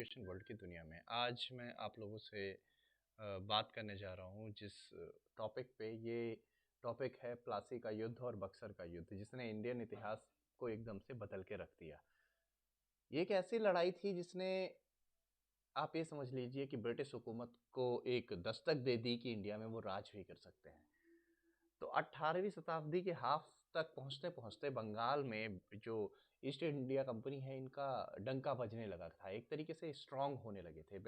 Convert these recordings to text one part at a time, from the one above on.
Education world की दुनिया में आज मैं आप लोगों से बात करने जा रहा हूँ जिस टॉपिक पे ये टॉपिक है प्लासी का युद्ध और बक्सर का युद्ध जिसने इंडियन इतिहास को एकदम से बदल के रख दिया। ये एक ऐसी लड़ाई थी जिसने आप ये समझ लीजिए कि ब्रिटिश हुकूमत को एक दस्तक दे दी कि इंडिया में वो राज भी कर सकते हैं। तो 18वीं शताब्दी के हाफ तक पहुंचते पहुंचते बंगाल में जो ईस्ट इंडिया कंपनी है इनका डंका बजने लगा था, एक तरीके से स्ट्रांग होने लगे थे।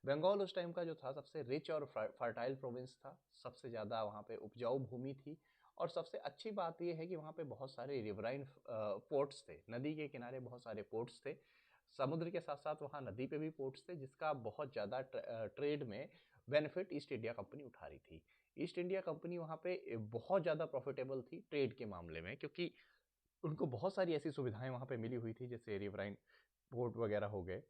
बंगाल उस टाइम का जो था सबसे रिच और फर्टाइल प्रोविंस था, सबसे ज़्यादा वहाँ पे उपजाऊ भूमि थी। और सबसे अच्छी बात यह है कि वहाँ पे बहुत सारे रिवराइन पोर्ट्स थे, नदी के किनारे बहुत सारे पोर्ट्स थे। समुद्र के साथ साथ वहाँ नदी पे भी पोर्ट्स थे जिसका बहुत ज़्यादा ट्रेड में बेनिफिट ईस्ट इंडिया कंपनी उठा रही थी। ईस्ट इंडिया कंपनी वहाँ पे बहुत ज़्यादा प्रॉफिटेबल थी ट्रेड के मामले में, क्योंकि उनको बहुत सारी ऐसी सुविधाएं वहाँ पे मिली हुई थी, जैसे रिवराइन पोर्ट वगैरह हो गए,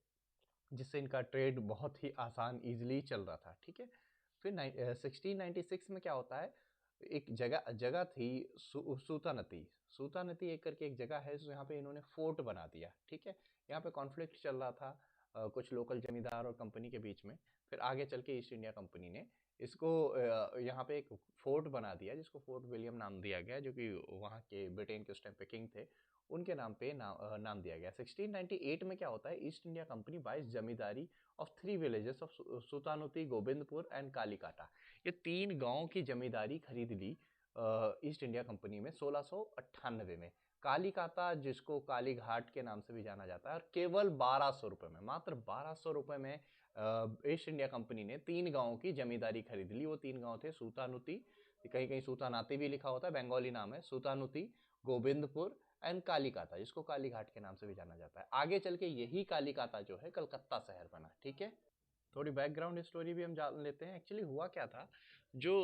जिससे इनका ट्रेड बहुत ही आसान ईजिली चल रहा था। ठीक है। फिर 1696 में क्या होता है, एक जगह जगह थी सूतानती। सूतानती एक करके एक जगह है, तो यहाँ पे इन्होंने फोर्ट बना दिया। ठीक है। यहाँ पे कॉन्फ्लिक्ट चल रहा था कुछ लोकल जमींदार और कंपनी के बीच में। फिर आगे चल के ईस्ट इंडिया कंपनी ने इसको यहाँ पे एक फोर्ट बना दिया जिसको फोर्ट विलियम नाम दिया गया, जो कि वहाँ के ब्रिटेन के उस टाइम पे किंग थे, उनके नाम पे नाम दिया गया। 1698 में क्या होता है, east India company buys zamindari of three villages of Sutanuti, Govindpur and Kalikata, ये तीन गांव की जमींदारी खरीद ली ईस्ट इंडिया कंपनी में 1698 में। कालीकाता, जिसको काली घाट के नाम से भी जाना जाता है, और केवल 1200 रुपये में, मात्र 1200 रुपये में ईस्ट इंडिया कंपनी ने तीन गांवों की जमींदारी खरीद ली। वो तीन गांव थे सूतानुती, कहीं कहीं सूतानाती भी लिखा होता है, बंगाली नाम है, सूतानुती, गोविंदपुर एंड कालीकाता, जिसको काली घाट के नाम से भी जाना जाता है। आगे चल के यही कालीकाता जो है कलकत्ता शहर बना। ठीक है। थोड़ी बैकग्राउंड स्टोरी भी हम जान लेते हैं। एक्चुअली हुआ क्या था, जो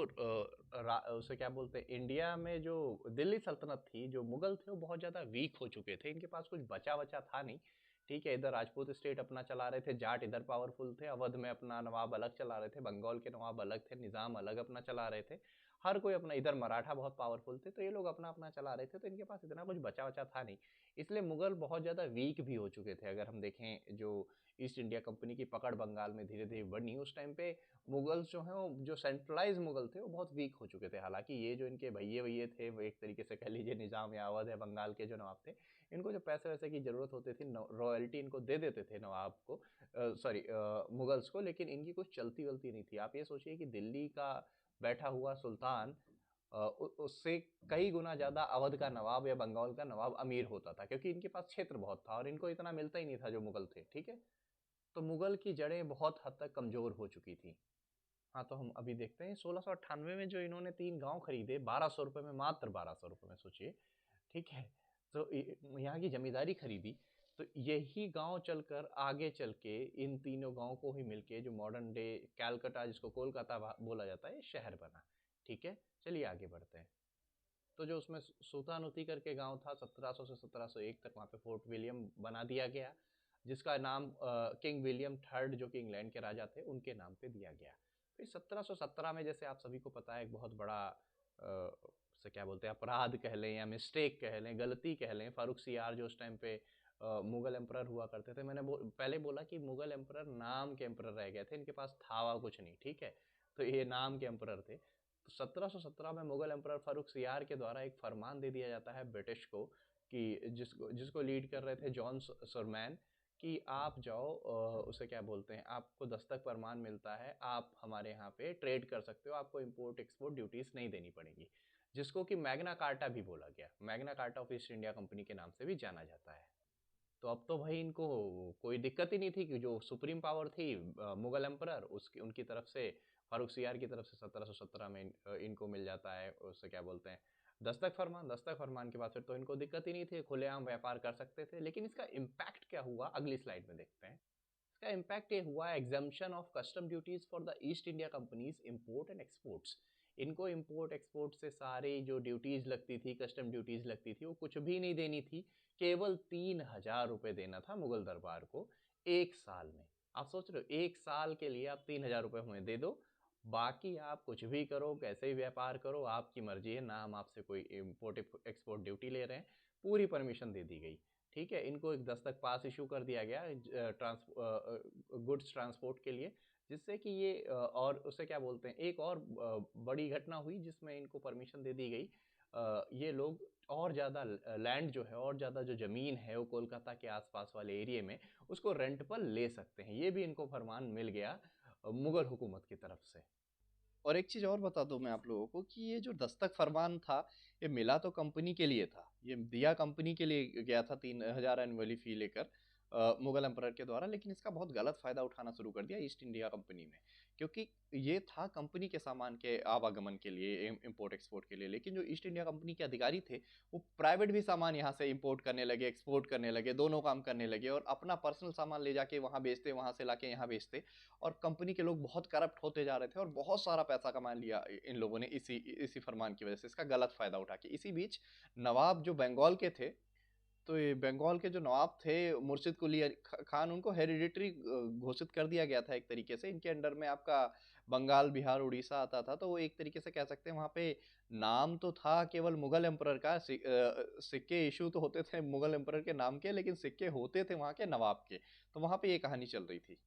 उसे क्या बोलते हैं, इंडिया में जो दिल्ली सल्तनत थी, जो मुगल थे वो बहुत ज़्यादा वीक हो चुके थे, इनके पास कुछ बचा बचा था नहीं। ठीक है। इधर राजपूत स्टेट अपना चला रहे थे, जाट इधर पावरफुल थे, अवध में अपना नवाब अलग चला रहे थे, बंगाल के नवाब अलग थे, निज़ाम अलग अपना चला रहे थे, हर कोई अपना, इधर मराठा बहुत पावरफुल थे, तो ये लोग अपना अपना चला रहे थे, तो इनके पास इतना कुछ बचा बचा था नहीं। इसलिए मुगल बहुत ज़्यादा वीक भी हो चुके थे। अगर हम देखें, जो ईस्ट इंडिया कंपनी की पकड़ बंगाल में धीरे धीरे बढ़ी, उस टाइम पे मुगल्स जो हैं, वो जो सेंट्रलाइज मुगल थे, वो बहुत वीक हो चुके थे। हालांकि ये जो इनके भैये भैये थे, वो एक तरीके से कह लीजिए निज़ाम या अवध है, बंगाल के जो नवाब थे, इनको जो पैसे वैसे की ज़रूरत होती थी, रॉयल्टी इनको दे देते थे नवाब को, सॉरी मुगल्स को, लेकिन इनकी कुछ चलती वलती नहीं थी। आप ये सोचिए कि दिल्ली का बैठा हुआ सुल्तान उससे कई गुना ज़्यादा अवध का नवाब या बंगाल का नवाब अमीर होता था, क्योंकि इनके पास क्षेत्र बहुत था और इनको इतना मिलता ही नहीं था जो मुगल थे। ठीक है। तो मुगल की जड़ें बहुत हद तक कमज़ोर हो चुकी थी। हाँ, तो हम अभी देखते हैं 1698 में जो इन्होंने तीन गांव खरीदे 1200 रुपये में, मात्र 1200 रुपये में, सोचिए। ठीक है। तो यहाँ की जमींदारी खरीदी, तो यही गांव चलकर आगे चल के इन तीनों गांव को ही मिलके जो मॉडर्न डे कैलकाटा, जिसको कोलकाता बोला जाता है, शहर बना। ठीक है। चलिए आगे बढ़ते हैं। तो जो उसमें सूतानुती करके गांव था, 1700 से 1701 तक वहाँ पे फोर्ट विलियम बना दिया गया, जिसका नाम किंग विलियम थर्ड, जो कि इंग्लैंड के राजा थे, उनके नाम पे दिया गया। फिर 1717 में, जैसे आप सभी को पता है, एक बहुत बड़ा से क्या बोलते हैं, अपराध कह लें या मिस्टेक कह लें, गलती कह लें, फारूक सियार जो उस टाइम पे मुगल एम्परर हुआ करते थे। मैंने पहले बोला कि मुगल एम्परर नाम के एम्परर रह गए थे, इनके पास था हुआ कुछ नहीं। ठीक है। तो ये नाम के एम्परर थे। तो 1717 में मुगल एम्परर फारूक सियार के द्वारा एक फरमान दे दिया जाता है ब्रिटिश को, कि जिसको जिसको लीड कर रहे थे जॉन सुरमैन, कि आप जाओ, उसे क्या बोलते हैं, आपको दस्तक फरमान मिलता है, आप हमारे यहाँ पे ट्रेड कर सकते हो, आपको इंपोर्ट एक्सपोर्ट ड्यूटीज नहीं देनी पड़ेगी, जिसको कि मैग्ना कार्टा भी बोला गया। Magna carta of east India company के नाम से भी जाना जाता है। तो अब तो भाई इनको कोई दिक्कत ही नहीं थी, कि जो सुप्रीम पावर थी मुगल एम्परर, उसकी उनकी तरफ से, फारूक सियार की तरफ से 1717 में इनको मिल जाता है, उससे क्या बोलते हैं, दस्तक फरमान। दस्तक फरमान के बाद फिर तो इनको दिक्कत ही नहीं थी, खुलेआम व्यापार कर सकते थे। लेकिन इसका इम्पैक्ट क्या हुआ, अगली स्लाइड में देखते हैं। इसका इम्पैक्ट ये हुआ, exemption of custom duties for the east India companies import and exports. इनको इम्पोर्ट एक्सपोर्ट से सारी जो ड्यूटीज लगती थी, कस्टम ड्यूटीज लगती थी, वो कुछ भी नहीं देनी थी। केवल 3000 रुपये देना था मुगल दरबार को एक साल में। आप सोच रहे हो, एक साल के लिए आप 3000 रुपये हमें दे दो, बाकी आप कुछ भी करो, कैसे भी व्यापार करो, आपकी मर्जी है, ना हम आपसे कोई इम्पोर्ट एक्सपोर्ट ड्यूटी ले रहे हैं, पूरी परमिशन दे दी गई। ठीक है, इनको एक दस्तक पास इशू कर दिया गया गुड्स ट्रांसपोर्ट के लिए, जिससे कि ये और उसे क्या बोलते हैं, एक और बड़ी घटना हुई जिसमें इनको परमिशन दे दी गई, ये लोग और ज़्यादा लैंड जो है, और ज़्यादा जो ज़मीन है वो कोलकाता के आसपास वाले एरिया में उसको रेंट पर ले सकते हैं। ये भी इनको फरमान मिल गया मुगल हुकूमत की तरफ से। और एक चीज़ और बता दूं मैं आप लोगों को कि ये जो दस्तक फरमान था, ये मिला तो कंपनी के लिए था, ये दिया कंपनी के लिए गया था 3,000 एनुअली फी लेकर मुगल एम्परर के द्वारा, लेकिन इसका बहुत गलत फायदा उठाना शुरू कर दिया ईस्ट इंडिया कंपनी ने, क्योंकि ये था कंपनी के सामान के आवागमन के लिए, इम्पोर्ट एक्सपोर्ट के लिए, लेकिन जो ईस्ट इंडिया कंपनी के अधिकारी थे वो प्राइवेट भी सामान यहाँ से इम्पोर्ट करने लगे, एक्सपोर्ट करने लगे, दोनों काम करने लगे, और अपना पर्सनल सामान ले जाके वहाँ बेचते, वहाँ से लाके यहाँ बेचते, और कंपनी के लोग बहुत करप्ट होते जा रहे थे और बहुत सारा पैसा कमा लिया इन लोगों ने इसी इसी फरमान की वजह से, इसका गलत फायदा उठा के। इसी बीच नवाब जो बंगाल के थे, तो ये बंगाल के जो नवाब थे मुर्शिद कुली खान, उनको हेरिडिटरी घोषित कर दिया गया था एक तरीके से, इनके अंडर में आपका बंगाल, बिहार, उड़ीसा आता था, तो वो एक तरीके से कह सकते हैं वहाँ पे नाम तो था केवल मुगल एम्परर का, सिक्के इशू तो होते थे मुगल एम्परर के नाम के, लेकिन सिक्के होते थे वहाँ के नवाब के। तो वहाँ पे ये कहानी चल रही थी।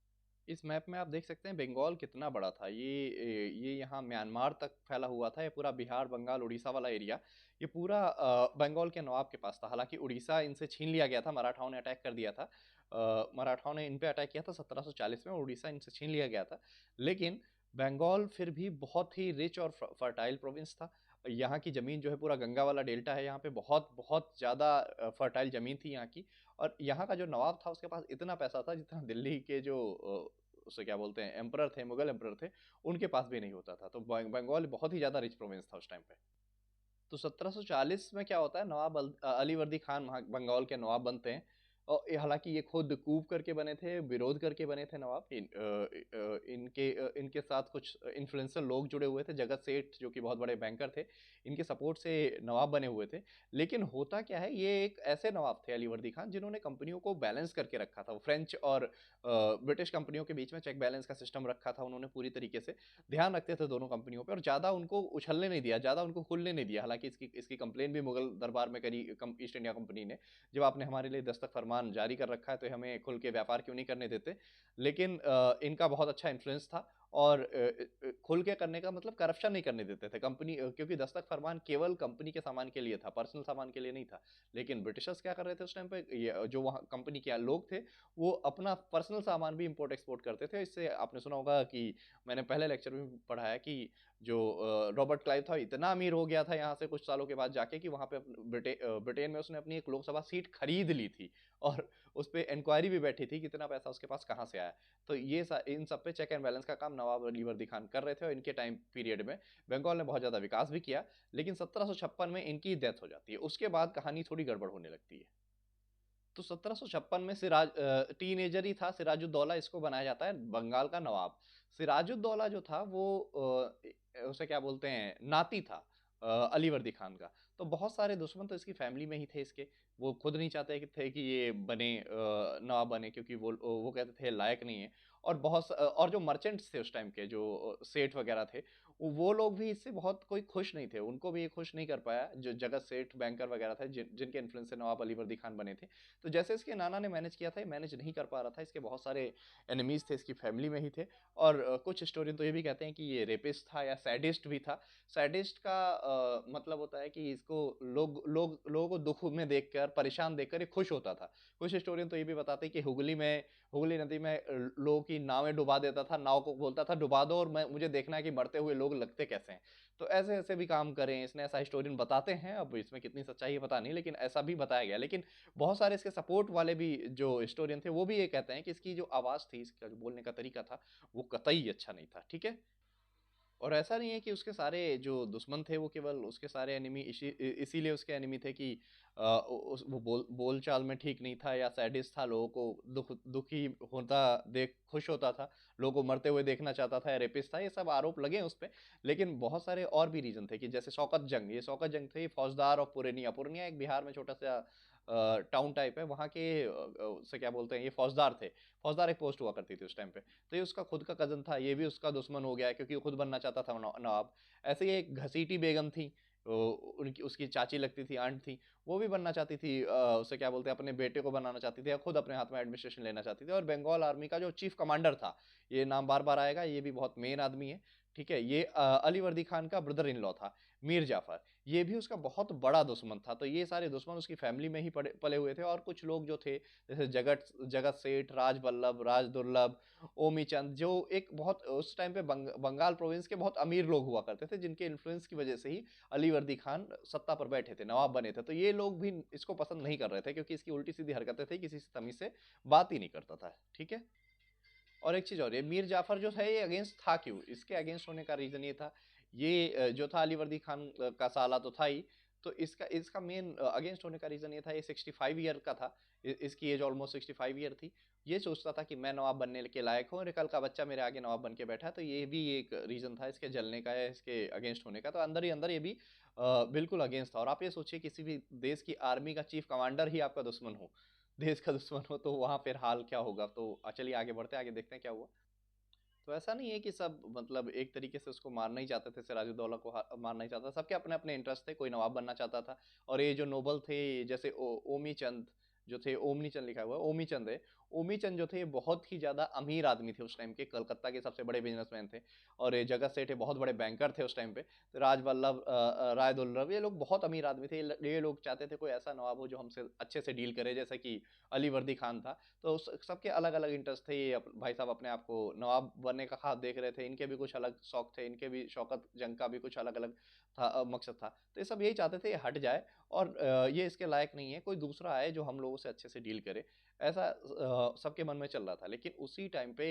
इस मैप में आप देख सकते हैं बंगाल कितना बड़ा था, ये यहाँ म्यांमार तक फैला हुआ था, ये पूरा बिहार, बंगाल, उड़ीसा वाला एरिया, ये पूरा बंगाल के नवाब के पास था। हालांकि उड़ीसा इनसे छीन लिया गया था, मराठाओं ने अटैक कर दिया था, मराठाओं ने इन पे अटैक किया था 1740 में, उड़ीसा इनसे छीन लिया गया था, लेकिन बंगाल फिर भी बहुत ही रिच और फर्टाइल प्रोविंस था। यहाँ की ज़मीन जो है पूरा गंगा वाला डेल्टा है, यहाँ पे बहुत बहुत ज़्यादा फर्टाइल ज़मीन थी यहाँ की, और यहाँ का जो नवाब था उसके पास इतना पैसा था जितना दिल्ली के जो उसे क्या बोलते हैं एम्परर थे, मुगल एम्परर थे, उनके पास भी नहीं होता था। तो बंगाल बहुत ही ज़्यादा रिच प्रोविंस था उस टाइम पे। तो 1740 में क्या होता है, नवाब अलीवर्दी खान बंगाल के नवाब बनते हैं, और हालांकि ये खुद कूप करके बने थे, विरोध करके बने थे नवाब। इनके साथ कुछ इन्फ्लुएंसर लोग जुड़े हुए थे, जगत सेठ जो कि बहुत बड़े बैंकर थे, इनके सपोर्ट से नवाब बने हुए थे। लेकिन होता क्या है, ये एक ऐसे नवाब थे अलीवर्दी खान जिन्होंने कंपनियों को बैलेंस करके रखा था। वो फ्रेंच और ब्रिटिश कंपनियों के बीच में चेक बैलेंस का सिस्टम रखा था उन्होंने, पूरी तरीके से ध्यान रखते थे दोनों कंपनियों पे, और ज़्यादा उनको उछलने नहीं दिया, ज़्यादा उनको खुलने नहीं दिया। हालांकि इसकी इसकी कंप्लेन भी मुगल दरबार में करी ईस्ट इंडिया कंपनी ने, जब आपने हमारे लिए दस्तक फरमान जारी कर रखा है तो हमें खुल के व्यापार क्यों नहीं करने देते। लेकिन इनका बहुत अच्छा इन्फ्लुएंस था, और खुल के करने का मतलब करप्शन नहीं करने देते थे कंपनी, क्योंकि दस्तक फरमान केवल कंपनी के सामान के लिए था, पर्सनल सामान के लिए नहीं था। लेकिन ब्रिटिशर्स क्या कर रहे थे उस टाइम पे, जो वहाँ कंपनी के लोग थे वो अपना पर्सनल सामान भी इंपोर्ट एक्सपोर्ट करते थे। इससे आपने सुना होगा कि मैंने पहले लेक्चर में पढ़ाया कि जो रॉबर्ट क्लाइव था इतना अमीर हो गया था यहाँ से कुछ सालों के बाद जाके, कि वहाँ पे ब्रिटेन में उसने अपनी एक लोकसभा सीट खरीद ली थी, और उस पर इंक्वायरी भी बैठी थी कितना पैसा उसके पास कहाँ से आया। तो ये इन सब पे चेक एंड बैलेंस का काम नवाब अलीवर्दी खान कर रहे थे, और इनके टाइम पीरियड में बंगाल ने बहुत ज़्यादा विकास भी किया। लेकिन 1756 में इनकी डेथ हो जाती है, उसके बाद कहानी थोड़ी गड़बड़ होने लगती है। तो 1756 में सिराज टीनेजर ही था सिराजुद्दौला, इसको बनाया जाता है बंगाल का नवाब। सिराजुद्दौला जो था वो उसे क्या बोलते हैं, नाती था अलीवर्दी खान का। तो बहुत सारे दुश्मन तो इसकी फैमिली में ही थे इसके, वो खुद नहीं चाहते कि थे कि ये बने नवाब बने, क्योंकि वो कहते थे लायक नहीं है। और और जो मर्चेंट्स थे उस टाइम के, जो सेठ वगैरह थे, वो लोग भी इससे बहुत कोई खुश नहीं थे, उनको भी ये खुश नहीं कर पाया, जो जगत सेठ बैंकर वगैरह थे जिनके इन्फ्लुएंस से नवाब अलीवर्दी खान बने थे। तो जैसे इसके नाना ने मैनेज किया था, ये मैनेज नहीं कर पा रहा था, इसके बहुत सारे एनिमीज थे, इसकी फैमिली में ही थे। और कुछ हिस्टोरियन तो ये भी कहते हैं कि ये रेपिस्ट था या सैडिस्ट भी था। सैडिस्ट का मतलब होता है कि इसको लोगों को दुख में देखकर, परेशान देखकर ये खुश होता था। कुछ हिस्टोरियन तो ये भी बताते हैं कि हुगली नदी में लोगों की नावें डुबा देता था, नाव को बोलता था डुबा दो, और मुझे देखना है कि मरते हुए लोग लगते कैसे हैं। तो ऐसे ऐसे भी काम करें इसने, ऐसा हिस्टोरियन बताते हैं। अब इसमें कितनी सच्चाई है पता नहीं, लेकिन ऐसा भी बताया गया। लेकिन बहुत सारे इसके सपोर्ट वाले भी जो हिस्टोरियन थे वो भी ये कहते हैं कि इसकी जो आवाज़ थी, इसका जो बोलने का तरीका था, वो कतई अच्छा नहीं था। ठीक है। और ऐसा नहीं है कि उसके सारे जो दुश्मन थे वो केवल उसके सारे एनिमी इसीलिए उसके एनिमी थे कि वो बोल चाल में ठीक नहीं था या सैडिस्ट था, लोगों को दुखी होता देख खुश होता था, लोगों को मरते हुए देखना चाहता था, या रेपिस्ट था, ये सब आरोप लगे उस पर। लेकिन बहुत सारे और भी रीजन थे, कि जैसे शौकत जंग थे, फौजदार और पुरनिया एक बिहार में छोटा सा टाउन टाइप है, वहाँ के से क्या बोलते हैं, ये फौजदार थे। फौजदार एक पोस्ट हुआ करती थी उस टाइम पे। तो ये उसका खुद का कजन था, ये भी उसका दुश्मन हो गया क्योंकि वो खुद बनना चाहता था नवाब। ऐसे ही एक घसीटी बेगम थी, उनकी उसकी चाची लगती थी, आंट थी, वो भी बनना चाहती थी, उसे क्या बोलते हैं, अपने बेटे को बनाना चाहती थी या खुद अपने हाथ में एडमिनिस्ट्रेशन लेना चाहती थी। और बंगाल आर्मी का जो चीफ कमांडर था, ये नाम बार बार आएगा, ये भी बहुत मेन आदमी है, ठीक है, ये अली वर्दी खान का ब्रदर इन लॉ था, मीर जाफर। ये भी उसका बहुत बड़ा दुश्मन था। तो ये सारे दुश्मन उसकी फैमिली में ही पले हुए थे। और कुछ लोग जो थे, जैसे जगत जगत सेठ, राज वल्लभ, राज दुर्लभ, ओमी चंद, जो एक बहुत उस टाइम पे बंगाल प्रोविंस के बहुत अमीर लोग हुआ करते थे, जिनके इन्फ्लुएंस की वजह से ही अली वर्दी खान सत्ता पर बैठे थे, नवाब बने थे। तो ये लोग भी इसको पसंद नहीं कर रहे थे, क्योंकि इसकी उल्टी सीधी हरकतें थी, किसी से तमीज से बात ही नहीं करता था, ठीक है। और एक चीज और, ये मीर जाफर जो है, ये अगेंस्ट था क्यों? इसके अगेंस्ट होने का रीजन ये था, ये जो था अली वर्दी खान का साला तो था ही, तो इसका इसका मेन अगेंस्ट होने का रीजन ये था, ये 65 ईयर का था, इसकी एज ऑलमोस्ट 65 ईयर थी। ये सोचता था कि मैं नवाब बनने के लायक हूँ, और कल का बच्चा मेरे आगे नवाब बन के बैठा है। तो ये भी एक रीजन था इसके जलने का या इसके अगेंस्ट होने का। तो अंदर ही अंदर ये भी बिल्कुल अगेंस्ट था। और आप ये सोचिए, किसी भी देश की आर्मी का चीफ कमांडर ही आपका दुश्मन हो, देश का दुश्मन हो, तो वहां फिर हाल क्या होगा। तो चलिए आगे बढ़ते हैं, आगे देखते हैं क्या हुआ। तो ऐसा नहीं है कि सब मतलब एक तरीके से उसको मारना ही चाहते थे, सिराजुद्दौला को मारना ही चाहता था। सबके अपने अपने इंटरेस्ट थे, कोई नवाब बनना चाहता था। और ये जो नोबल थे, जैसे ओमी चंद जो थे, ओमनी चंद लिखा हुआ है, ओमी चंद है। ओमी चंद जो थे, ये बहुत ही ज्यादा अमीर आदमी थे उस टाइम के, कलकत्ता के सबसे बड़े बिजनेसमैन थे। और ये जगत सेठ बहुत बड़े बैंकर थे उस टाइम पे। तो राज वल्लभ, राय दुर्लभ, ये लोग बहुत अमीर आदमी थे। ये लोग चाहते थे कोई ऐसा नवाब हो जो हमसे अच्छे से डील करे, जैसे कि अली वर्दी खान था। तो सबके अलग अलग इंटरेस्ट थे। ये भाई साहब अपने आप को नवाब बनने का ख्वाब देख रहे थे, इनके भी कुछ अलग शौक थे, इनके भी शौकत जंग का भी कुछ अलग अलग था, मकसद था। तो ये सब यही चाहते थे ये हट जाए, और ये इसके लायक नहीं है, कोई दूसरा आए जो हम लोगों से अच्छे से डील करे। ऐसा सबके मन में चल रहा था। लेकिन उसी टाइम पे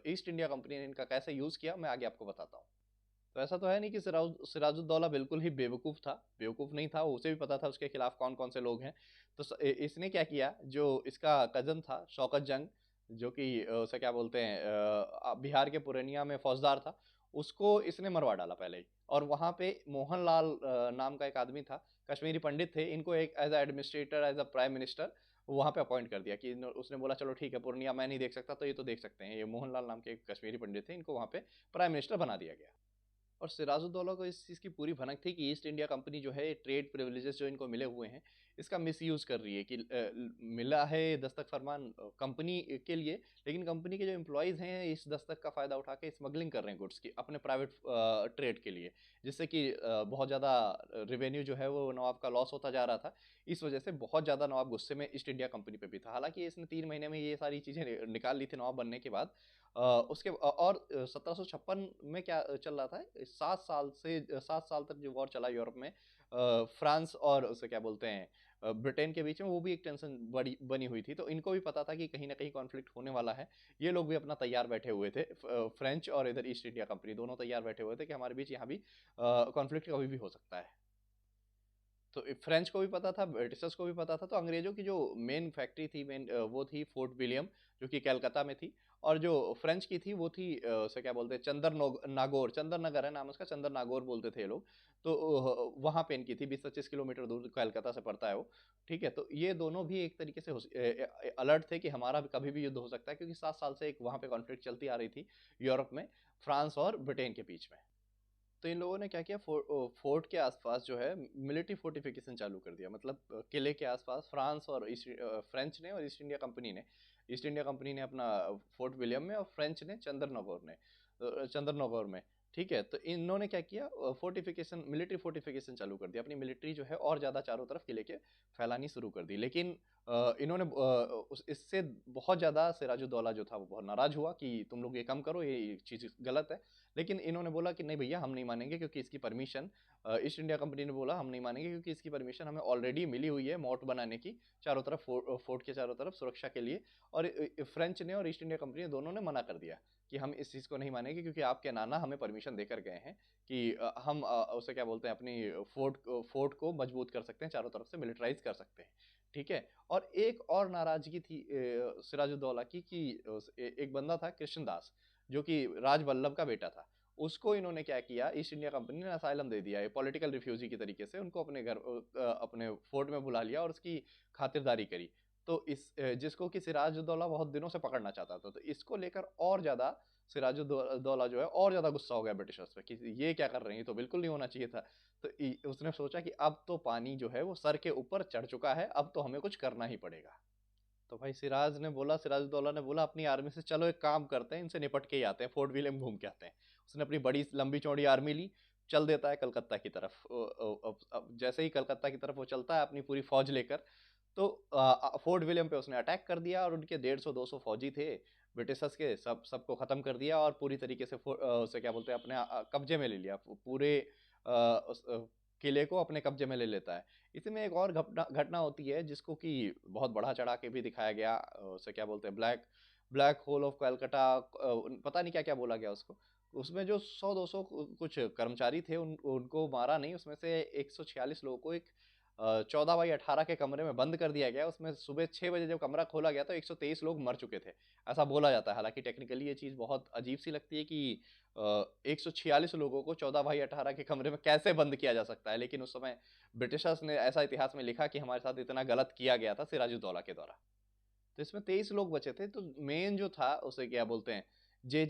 ईस्ट इंडिया कंपनी ने इनका कैसे यूज किया, मैं आगे आपको बताता हूँ। तो ऐसा तो है नहीं कि सिराजुद्दौला बिल्कुल ही बेवकूफ था, बेवकूफ नहीं था, उसे भी पता था उसके खिलाफ कौन कौन से लोग हैं। तो इसने क्या किया, जो इसका कजन था शौकत जंग, जो कि उसे क्या बोलते हैं, बिहार के पूर्णिया में फौजदार था, उसको इसने मरवा डाला पहले ही। और वहां पे मोहनलाल नाम का एक आदमी था, कश्मीरी पंडित थे, इनको एक as administrator, as a prime minister वहां पे अपॉइंट कर दिया। कि उसने बोला चलो ठीक है, पूर्णिया मैं नहीं देख सकता तो ये तो देख सकते हैं। ये मोहनलाल नाम के एक कश्मीरी पंडित थे, इनको वहां पे प्राइम मिनिस्टर बना दिया गया। और सिराजुद्दौला को इस चीज़ की पूरी भनक थी कि ईस्ट इंडिया कंपनी जो है, ट्रेड प्रिविलेजेस जो इनको मिले हुए हैं, इसका मिसयूज कर रही है। कि मिला है दस्तक फरमान कंपनी के लिए, लेकिन कंपनी के जो एम्प्लॉयज़ हैं इस दस्तक का फ़ायदा उठा के स्मगलिंग कर रहे हैं गुड्स की अपने प्राइवेट ट्रेड के लिए, जिससे कि बहुत ज़्यादा रेवेन्यू जो है वो नवाब का लॉस होता जा रहा था। इस वजह से बहुत ज़्यादा नवाब गुस्से में ईस्ट इंडिया कंपनी पे भी था। हालांकि इसने 3 महीने में ये सारी चीज़ें निकाल ली थी नवाब बनने के बाद। उसके और 1756 में क्या चल रहा था, 7 साल तक जो वॉर चला यूरोप में, फ्रांस और उसे क्या बोलते हैं, ब्रिटेन के बीच में, वो भी एक टेंशन बड़ी बनी हुई थी। तो इनको भी पता था कि कहीं ना कहीं कॉन्फ्लिक्ट होने वाला है। ये लोग भी अपना तैयार बैठे हुए थे, फ्रेंच और इधर ईस्ट इंडिया कंपनी दोनों तैयार बैठे हुए थे कि हमारे बीच यहाँ भी कॉन्फ्लिक्ट कभी भी हो सकता है। तो फ्रेंच को भी पता था, ब्रिटिशर्स को भी पता था। तो अंग्रेजों की जो मेन फैक्ट्री थी, मेन वो थी फोर्ट विलियम, जो कि कलकत्ता में थी। और जो फ्रेंच की थी वो थी उसे क्या बोलते हैं, नागौर, चंदर नगर है नाम उसका, चंदर नागौर बोलते थे ये लोग। तो वहां पे इनकी थी, 20-25 किलोमीटर दूर कलकत्ता से पड़ता है वो, ठीक है। तो ये दोनों भी एक तरीके से अलर्ट थे कि हमारा भी कभी भी युद्ध हो सकता है, क्योंकि 7 साल से एक वहां पे कॉन्फ्लिक्ट चलती आ रही थी यूरोप में, फ्रांस और ब्रिटेन के बीच में। तो इन लोगों ने क्या किया, फोर्ट के आसपास जो है मिलिट्री फोर्टिफिकेशन चालू कर दिया। मतलब किले के आसपास फ्रांस और फ्रेंच ने और ईस्ट इंडिया कंपनी ने, ईस्ट इंडिया कंपनी ने अपना फोर्ट विलियम में, और फ्रेंच ने चंद्रनगौर में, ठीक है। तो इन्होंने क्या किया, फोर्टिफिकेशन, मिलिट्री फोर्टिफिकेशन चालू कर दिया। अपनी मिलिट्री जो है और ज़्यादा चारों तरफ किले के फैलानी शुरू कर दी। लेकिन इन्होंने इससे बहुत ज़्यादा सिराजुद्दौला जो था वो बहुत नाराज़ हुआ कि तुम लोग ये कम करो, ये चीज़ गलत है। लेकिन इन्होंने बोला कि नहीं भैया, हम नहीं मानेंगे, क्योंकि इसकी परमिशन, ईस्ट इंडिया कंपनी ने बोला हम नहीं मानेंगे, क्योंकि इसकी परमिशन हमें ऑलरेडी मिली हुई है मोर्ट बनाने की, चारों तरफ फोर्ट के चारों तरफ सुरक्षा के लिए। और फ्रेंच ने और ईस्ट इंडिया कंपनी दोनों ने मना कर दिया कि हम इस चीज़ को नहीं मानेंगे, क्योंकि आपके नाना हमें परमिशन देकर गए हैं कि हम उसे क्या बोलते हैं, अपनी फोर्ट को मजबूत कर सकते हैं, चारों तरफ से मिलिटराइज कर सकते हैं, ठीक है। और एक और नाराजगी थी सिराजुद्दौला की, कि एक बंदा था कृष्णदास, जो कि राज वल्लभ का बेटा था। उसको इन्होंने क्या किया, ईस्ट इंडिया कंपनी ने असाइलम दे दिया है, पॉलिटिकल रिफ्यूजी की तरीके से उनको अपने घर, अपने फोर्ट में बुला लिया और उसकी खातिरदारी करी। तो जिसको कि सिराजुद्दौला बहुत दिनों से पकड़ना चाहता था, तो इसको लेकर और ज़्यादा सिराजुद्दौला जो है और ज़्यादा गुस्सा हो गया ब्रिटिशर्स पे कि ये क्या कर रहे हैं, ये तो बिल्कुल नहीं होना चाहिए था। तो उसने सोचा कि अब तो पानी जो है वो सर के ऊपर चढ़ चुका है, अब तो हमें कुछ करना ही पड़ेगा। तो भाई सिराजुद्दौला ने बोला अपनी आर्मी से, चलो एक काम करते हैं, इनसे निपट के ही आते हैं, फोर्ट विलियम घूम के आते हैं। उसने अपनी बड़ी लंबी चौड़ी आर्मी ली, चल देता है कलकत्ता की तरफ। अब जैसे ही कलकत्ता की तरफ वो चलता है अपनी पूरी फौज लेकर, तो फोर्ट विलियम पे उसने अटैक कर दिया और उनके 150-200 फौजी थे ब्रिटिशर्स के, सबको खत्म कर दिया और पूरी तरीके से उसे क्या बोलते हैं अपने कब्जे में ले लिया। पूरे किले को अपने कब्जे में ले लेता है। इसमें एक और घटना घटना होती है जिसको कि बहुत बढ़ा चढ़ा के भी दिखाया गया। उसे क्या बोलते हैं, black black hole of Calcutta, पता नहीं क्या क्या बोला गया उसको। उसमें जो 100-200 कुछ कर्मचारी थे उनको मारा नहीं, उसमें से 146 लोगों को एक 14x18 के कमरे में बंद कर दिया गया। उसमें सुबह 6 बजे जब कमरा खोला गया तो 123 लोग मर चुके थे, ऐसा बोला जाता है। हालांकि टेक्निकली ये चीज़ बहुत अजीब सी लगती है कि 146 लोगों को 14x18 के कमरे में कैसे बंद किया जा सकता है, लेकिन उस समय ब्रिटिशर्स ने ऐसा इतिहास में लिखा कि हमारे साथ इतना गलत किया गया था सिराजुद्दौला के द्वारा। तो इसमें 23 लोग बचे थे। तो मेन जो था उसे क्या बोलते हैं, जे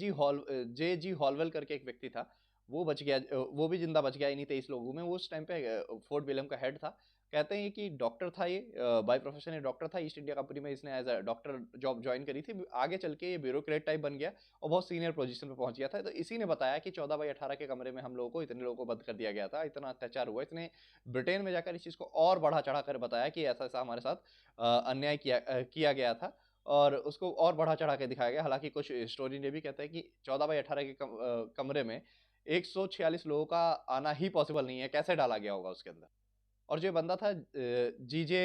जी हॉलवेल करके एक व्यक्ति था, वो बच गया, वो भी जिंदा बच गया इन्हीं 23 लोगों में। वो उस टाइम पे फोर्ट विलियम का हेड था। कहते हैं कि डॉक्टर था ये, बाय प्रोफेशन ये डॉक्टर था। ईस्ट इंडिया कंपनी में इसने as a doctor job join करी थी। आगे चल के ये ब्यूरोक्रेट टाइप बन गया और बहुत सीनियर पोजीशन पे पहुंच गया था। तो इसी ने बताया कि 14x18 के कमरे में हम लोगों को, इतने लोगों को बंद कर दिया गया था, इतना अत्याचार हुआ। इसने ब्रिटेन में जाकर इस चीज़ को और बढ़ा चढ़ा कर बताया कि ऐसा ऐसा हमारे साथ अन्याय किया गया था, और उसको और बढ़ा चढ़ा के दिखाया गया। हालांकि कुछ हिस्टोरियन ये भी कहते हैं कि 14x18 के कमरे में 146 लोगों का आना ही पॉसिबल नहीं है, कैसे डाला गया होगा उसके अंदर। और जो बंदा था जीजे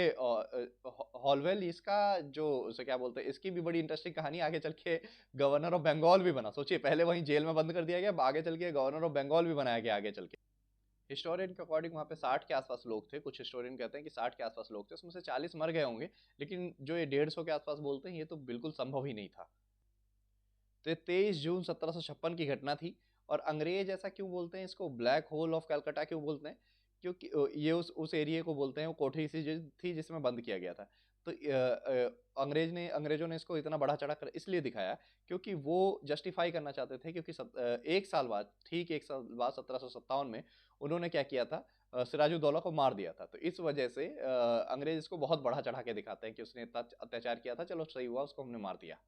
हॉलवेल, इसका जो उसे क्या बोलते हैं, इसकी भी बड़ी इंटरेस्टिंग कहानी। आगे चल के गवर्नर ऑफ बंगाल भी बना। सोचिए, पहले वहीं जेल में बंद कर दिया गया, आगे चल के गवर्नर ऑफ बंगाल भी बनाया गया आगे चल के। हिस्टोरियन के अकॉर्डिंग वहाँ पे 60 के आसपास लोग थे। कुछ हिस्टोरियन कहते हैं कि 60 के आसपास लोग थे, उसमें से 40 मर गए होंगे। लेकिन जो ये 150 के आसपास बोलते हैं, ये तो बिल्कुल संभव ही नहीं था। तो 23 जून 1756 की घटना थी। और अंग्रेज ऐसा क्यों बोलते हैं इसको, ब्लैक होल ऑफ कलकत्ता क्यों बोलते हैं? क्योंकि ये उस एरिया को बोलते हैं, वो कोठरी सी जो थी जिसमें बंद किया गया था। तो अंग्रेजों ने इसको इतना बढ़ा चढ़ा कर इसलिए दिखाया क्योंकि वो जस्टिफाई करना चाहते थे। क्योंकि एक साल बाद, ठीक एक साल बाद 1757 में उन्होंने क्या किया था, सिराजुद्दौला को मार दिया था। तो इस वजह से अंग्रेज इसको बहुत बढ़ा चढ़ा के दिखाते हैं कि उसने इतना अत्याचार किया था, चलो सही हुआ, उसको हमने मार दिया।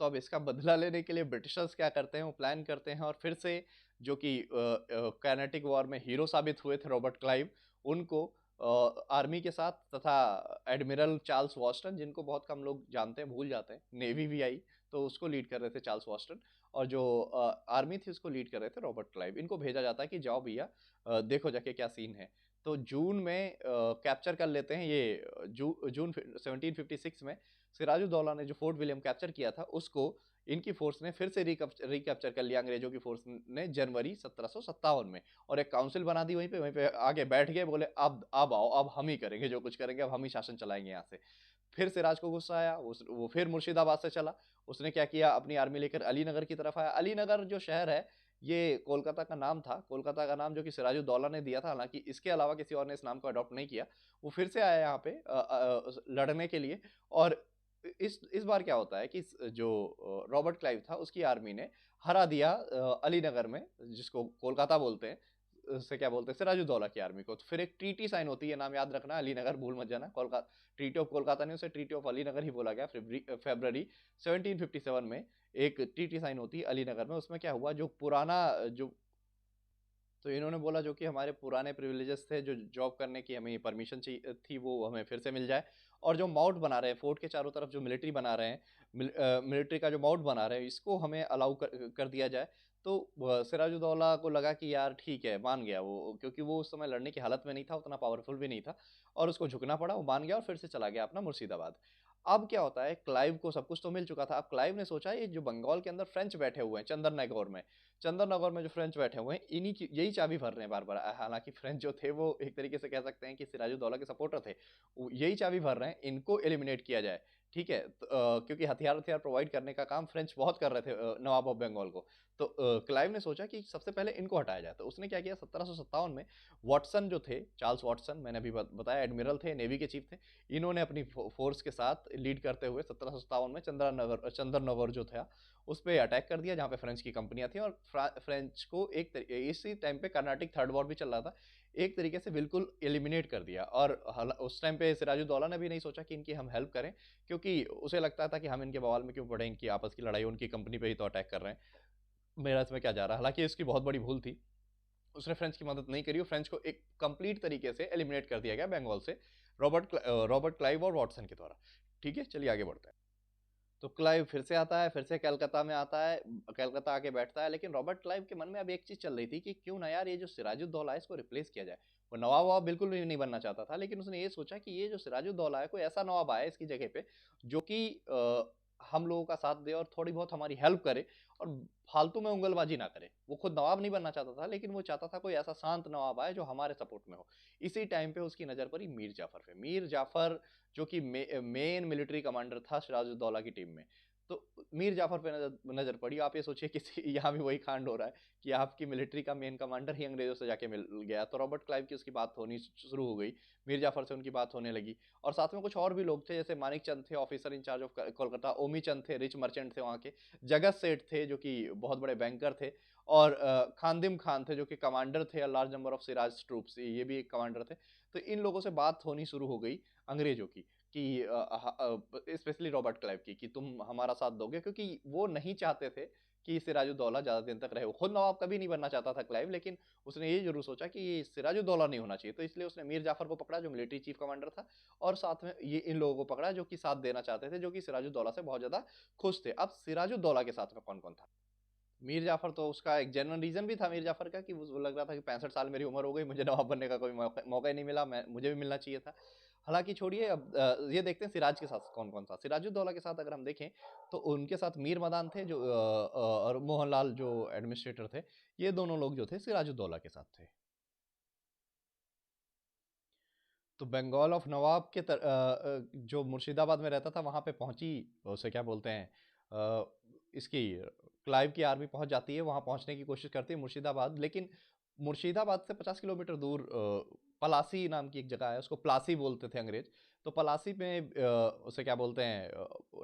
तो अब इसका बदला लेने के लिए ब्रिटिशर्स क्या करते हैं, वो प्लान करते हैं और फिर से जो कि कैनेटिक वॉर में हीरो साबित हुए थे रॉबर्ट क्लाइव, उनको आर्मी के साथ, तथा एडमिरल चार्ल्स वॉस्टन, जिनको बहुत कम लोग जानते हैं, भूल जाते हैं, नेवी भी आई तो उसको लीड कर रहे थे चार्ल्स वॉस्टन, और जो आर्मी थी उसको लीड कर रहे थे रॉबर्ट क्लाइव। इनको भेजा जाता है कि जाओ भैया, देखो जाके क्या सीन है। तो जून में कैप्चर कर लेते हैं ये, जून 1756 में सिराजुद्दौला ने जो फोर्ट विलियम कैप्चर किया था उसको इनकी फोर्स ने फिर से रिकैप्चर कर लिया, अंग्रेजों की फोर्स ने, जनवरी 1757 में। और एक काउंसिल बना दी वहीं पे आगे बैठ गए, बोले अब आओ, अब हम ही करेंगे जो कुछ करेंगे, अब हम ही शासन चलाएंगे यहाँ से। फिर सिराज को गुस्सा आया, वो फिर मुर्शिदाबाद से चला। उसने क्या किया, अपनी आर्मी लेकर अलीनगर की तरफ आया। अलीनगर जो शहर है, ये कोलकाता का नाम था, कोलकाता का नाम जो कि सिराजुद्दौला ने दिया था। हालांकि इसके अलावा किसी और ने इस नाम को अडॉप्ट नहीं किया। वो फिर से आया यहाँ पे लड़ने के लिए। और इस बार क्या होता है कि जो रॉबर्ट क्लाइव था उसकी आर्मी ने हरा दिया अलीनगर में, जिसको कोलकाता बोलते हैं, से क्या बोलते हैं, सिराजुद्दौला की आर्मी को। तो फिर एक ट्रीटी साइन होती है, नाम याद रखना, अलीनगर भूल मत जाना। कोलकाता, ट्रीटी ऑफ कोलकाता नहीं, उसे ट्रीटी ऑफ अलीनगर ही बोला गया। फरवरी 1757 में एक ट्रीटी साइन होती है अलीनगर में। उसमें क्या हुआ, जो पुराना जो, तो इन्होंने बोला जो कि हमारे पुराने प्रिविलेजेस थे, जो जॉब करने की हमें परमिशन चाहिए थी, वो हमें फिर से मिल जाए। और जो माउंट बना रहे हैं फोर्ट के चारों तरफ, जो मिलिट्री बना रहे हैं, मिलिट्री का जो माउंट बना रहे हैं, इसको हमें अलाउ कर दिया जाए। तो सिराजुद्दौला को लगा कि यार ठीक है, मान गया वो, क्योंकि वो उस समय लड़ने की हालत में नहीं था, उतना पावरफुल भी नहीं था, और उसको झुकना पड़ा, वो मान गया और फिर से चला गया अपना मुर्शिदाबाद। अब क्या होता है, क्लाइव को सब कुछ तो मिल चुका था। अब क्लाइव ने सोचा, ये जो बंगाल के अंदर फ्रेंच बैठे हुए हैं चंदननगौर में जो फ्रेंच बैठे हुए हैं, इन्हीं की यही चाबी भर रहे हैं बार बार। हालांकि फ्रेंच जो थे वो एक तरीके से कह सकते हैं कि सिराजुद्दौला के सपोर्टर थे, यही चाबी भर रहे हैं, इनको एलिमिनेट किया जाए। ठीक है, तो, क्योंकि हथियार हथियार प्रोवाइड करने का काम फ्रेंच बहुत कर रहे थे नवाब ऑफ बंगाल को। तो क्लाइव ने सोचा कि सबसे पहले इनको हटाया जाए। तो उसने क्या किया, 1757 में वॉटसन जो थे, चार्ल्स वॉटसन, मैंने अभी बताया एडमिरल थे, नेवी के चीफ थे, इन्होंने अपनी फोर्स के साथ लीड करते हुए 1757 में चंद्रनगर जो था उस पर अटैक कर दिया, जहाँ पे फ्रेंच की कंपनियां थी। और फ्रेंच को इसी टाइम पे कर्नाटिक थर्ड वॉर भी चल रहा था, एक तरीके से बिल्कुल एलिमिनेट कर दिया। और उस टाइम पे सिराजुद्दौला ने भी नहीं सोचा कि इनकी हम हेल्प करें, क्योंकि उसे लगता था कि हम इनके बवाल में क्यों पड़े, इनकी आपस की लड़ाई, उनकी कंपनी पे ही तो अटैक कर रहे हैं, मेरा इसमें क्या जा रहा है। हालांकि इसकी बहुत बड़ी भूल थी, उसने फ्रेंच की मदद नहीं करी, फ्रेंच को एक कंप्लीट तरीके से एलिमिनेट कर दिया गया बंगाल से रॉबर्ट क्लाइव और वॉटसन के द्वारा। ठीक है, चलिए आगे बढ़ते हैं। तो क्लाइव फिर से आता है, फिर से कलकत्ता में आता है, कलकत्ता आके बैठता है। लेकिन रॉबर्ट क्लाइव के मन में अब एक चीज चल रही थी कि क्यों ना यार ये जो सिराजुद्दौला है इसको रिप्लेस किया जाए। वो नवाब ववाब बिल्कुल भी नहीं बनना चाहता था, लेकिन उसने ये सोचा कि ये जो सिराजुद्दौला है, कोई ऐसा नवाब आए इसकी जगह पे जो कि हम लोगों का साथ दे और थोड़ी बहुत हमारी हेल्प करे और फालतू में उंगलबाजी ना करे। वो खुद नवाब नहीं बनना चाहता था, लेकिन वो चाहता था कोई ऐसा शांत नवाब आए जो हमारे सपोर्ट में हो। इसी टाइम पे उसकी नजर पड़ी मीर जाफर पे। मीर जाफर जो कि मेन मिलिट्री कमांडर था सिराजुद्दौला की टीम में। तो मीर जाफर पे नजर पड़ी। आप ये सोचिए किसी यहाँ भी वही कांड हो रहा है कि आपकी मिलिट्री का मेन कमांडर ही अंग्रेजों से जाके मिल गया। तो रॉबर्ट क्लाइव की उसकी बात होनी शुरू हो गई, मीर जाफर से उनकी बात होने लगी। और साथ में कुछ और भी लोग थे, जैसे मानिक चंद थे, ऑफिसर इंचार्ज ऑफ कोलकाता, ओमी चंद थे, रिच मर्चेंट थे वहाँ के, जगत सेठ थे जो कि बहुत बड़े बैंकर थे, और खानदिम खान थे जो कि कमांडर थे large number of Siraj troops, ये भी एक कमांडर थे। तो इन लोगों से बात होनी शुरू हो गई अंग्रेजों की, कि स्पेशली रॉबर्ट क्लाइव की, कि तुम हमारा साथ दोगे, क्योंकि वो नहीं चाहते थे कि सिराजुद्दौला ज्यादा दिन तक रहे। वो खुद नवाब कभी नहीं बनना चाहता था क्लाइव, लेकिन उसने ये जरूर सोचा कि सिराजुद्दौला नहीं होना चाहिए। तो इसलिए उसने मीर जाफर को पकड़ा जो मिलिट्री चीफ कमांडर था, और साथ में ये इन लोगों को पकड़ा जो कि साथ देना चाहते थे, जो कि सिराजुद्दौला से बहुत ज्यादा खुश थे। अब सिराजुद्दौला के साथ में कौन कौन था? मीर जाफर, तो उसका एक जेन्युइन रीजन भी था मीर जाफर का, कि वो लग रहा था कि 65 साल मेरी उम्र हो गई, मुझे नवाब बनने का कोई मौका ही नहीं मिला, मुझे भी मिलना चाहिए था। हालांकि छोड़िए, अब ये देखते हैं सिराज के साथ कौन कौन था। सिराजुद्दौला के साथ अगर हम देखें तो उनके साथ मीर मदान थे जो और मोहनलाल जो एडमिनिस्ट्रेटर थे, ये दोनों लोग जो थे सिराजुद्दौला के साथ थे। तो बंगाल ऑफ नवाब के जो मुर्शिदाबाद में रहता था वहां पे पहुंची, उसे क्या बोलते हैं, इसकी क्लाइव की आर्मी पहुंच जाती है, वहां पहुंचने की कोशिश करती है मुर्शिदाबाद। लेकिन मुर्शिदाबाद से 50 किलोमीटर दूर पलासी नाम की एक जगह है, उसको प्लासी बोलते थे अंग्रेज। तो पलासी में उसे क्या बोलते हैं,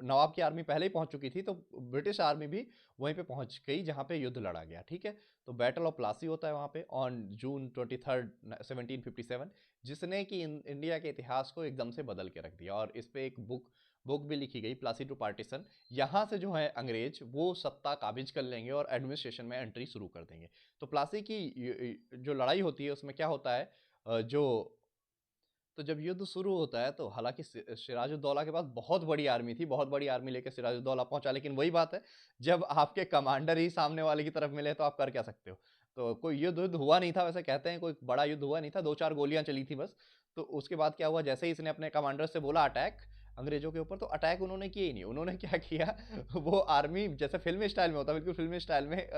नवाब की आर्मी पहले ही पहुंच चुकी थी, तो ब्रिटिश आर्मी भी वहीं पे पहुंच गई जहां पे युद्ध लड़ा गया। ठीक है, तो बैटल ऑफ प्लासी होता है वहां पे ऑन जून 23 1757, जिसने कि इंडिया के इतिहास को एकदम से बदल के रख दिया। और इस पे एक बुक भी लिखी गई, प्लासी टू पार्टीशन। यहाँ से जो है अंग्रेज वो सत्ता काबिज कर लेंगे और एडमिनिस्ट्रेशन में एंट्री शुरू कर देंगे। तो प्लासी की जो लड़ाई होती है उसमें क्या होता है, जो तो जब युद्ध शुरू होता है, तो हालांकि सिराजुद्दौला के पास बहुत बड़ी आर्मी थी, बहुत बड़ी आर्मी लेकर सिराजुद्दौला पहुंचा, लेकिन वही बात है, जब आपके कमांडर ही सामने वाले की तरफ मिले तो आप कर क्या सकते हो। तो कोई युद्ध हुआ नहीं था, वैसे कहते हैं कोई बड़ा युद्ध हुआ नहीं था, 2-4 गोलियां चली थी बस। तो उसके बाद क्या हुआ, जैसे ही इसने अपने कमांडर से बोला अटैक अंग्रेजों के ऊपर, तो अटैक उन्होंने किया ही नहीं। उन्होंने क्या किया, वो आर्मी जैसे फिल्मी स्टाइल में होता है, बिल्कुल फिल्मी स्टाइल में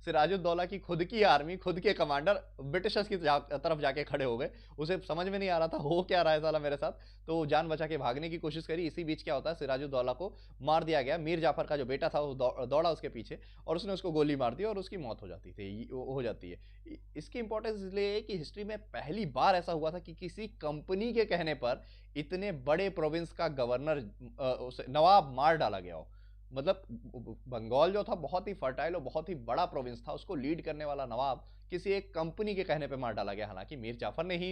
सिराजुद्दौला की खुद की आर्मी, खुद के कमांडर ब्रिटिशर्स की तरफ जाके खड़े हो गए। उसे समझ में नहीं आ रहा था हो क्या रहा है साला मेरे साथ, तो जान बचा के भागने की कोशिश करी। इसी बीच क्या होता है, सिराजुद्दौला को मार दिया गया। मीर जाफर का जो बेटा था वो दौड़ा उसके पीछे और उसने उसको गोली मार दी और उसकी मौत हो जाती है। इसकी इंपॉर्टेंस इसलिए है कि हिस्ट्री में पहली बार ऐसा हुआ था कि किसी कंपनी के कहने पर इतने बड़े प्रोविंस का गवर्नर नवाब मार डाला गया हो। मतलब बंगाल जो था बहुत ही फर्टाइल और बहुत ही बड़ा प्रोविंस था, उसको लीड करने वाला नवाब किसी एक कंपनी के कहने पे मार डाला गया। हालांकि मीर जाफर ने ही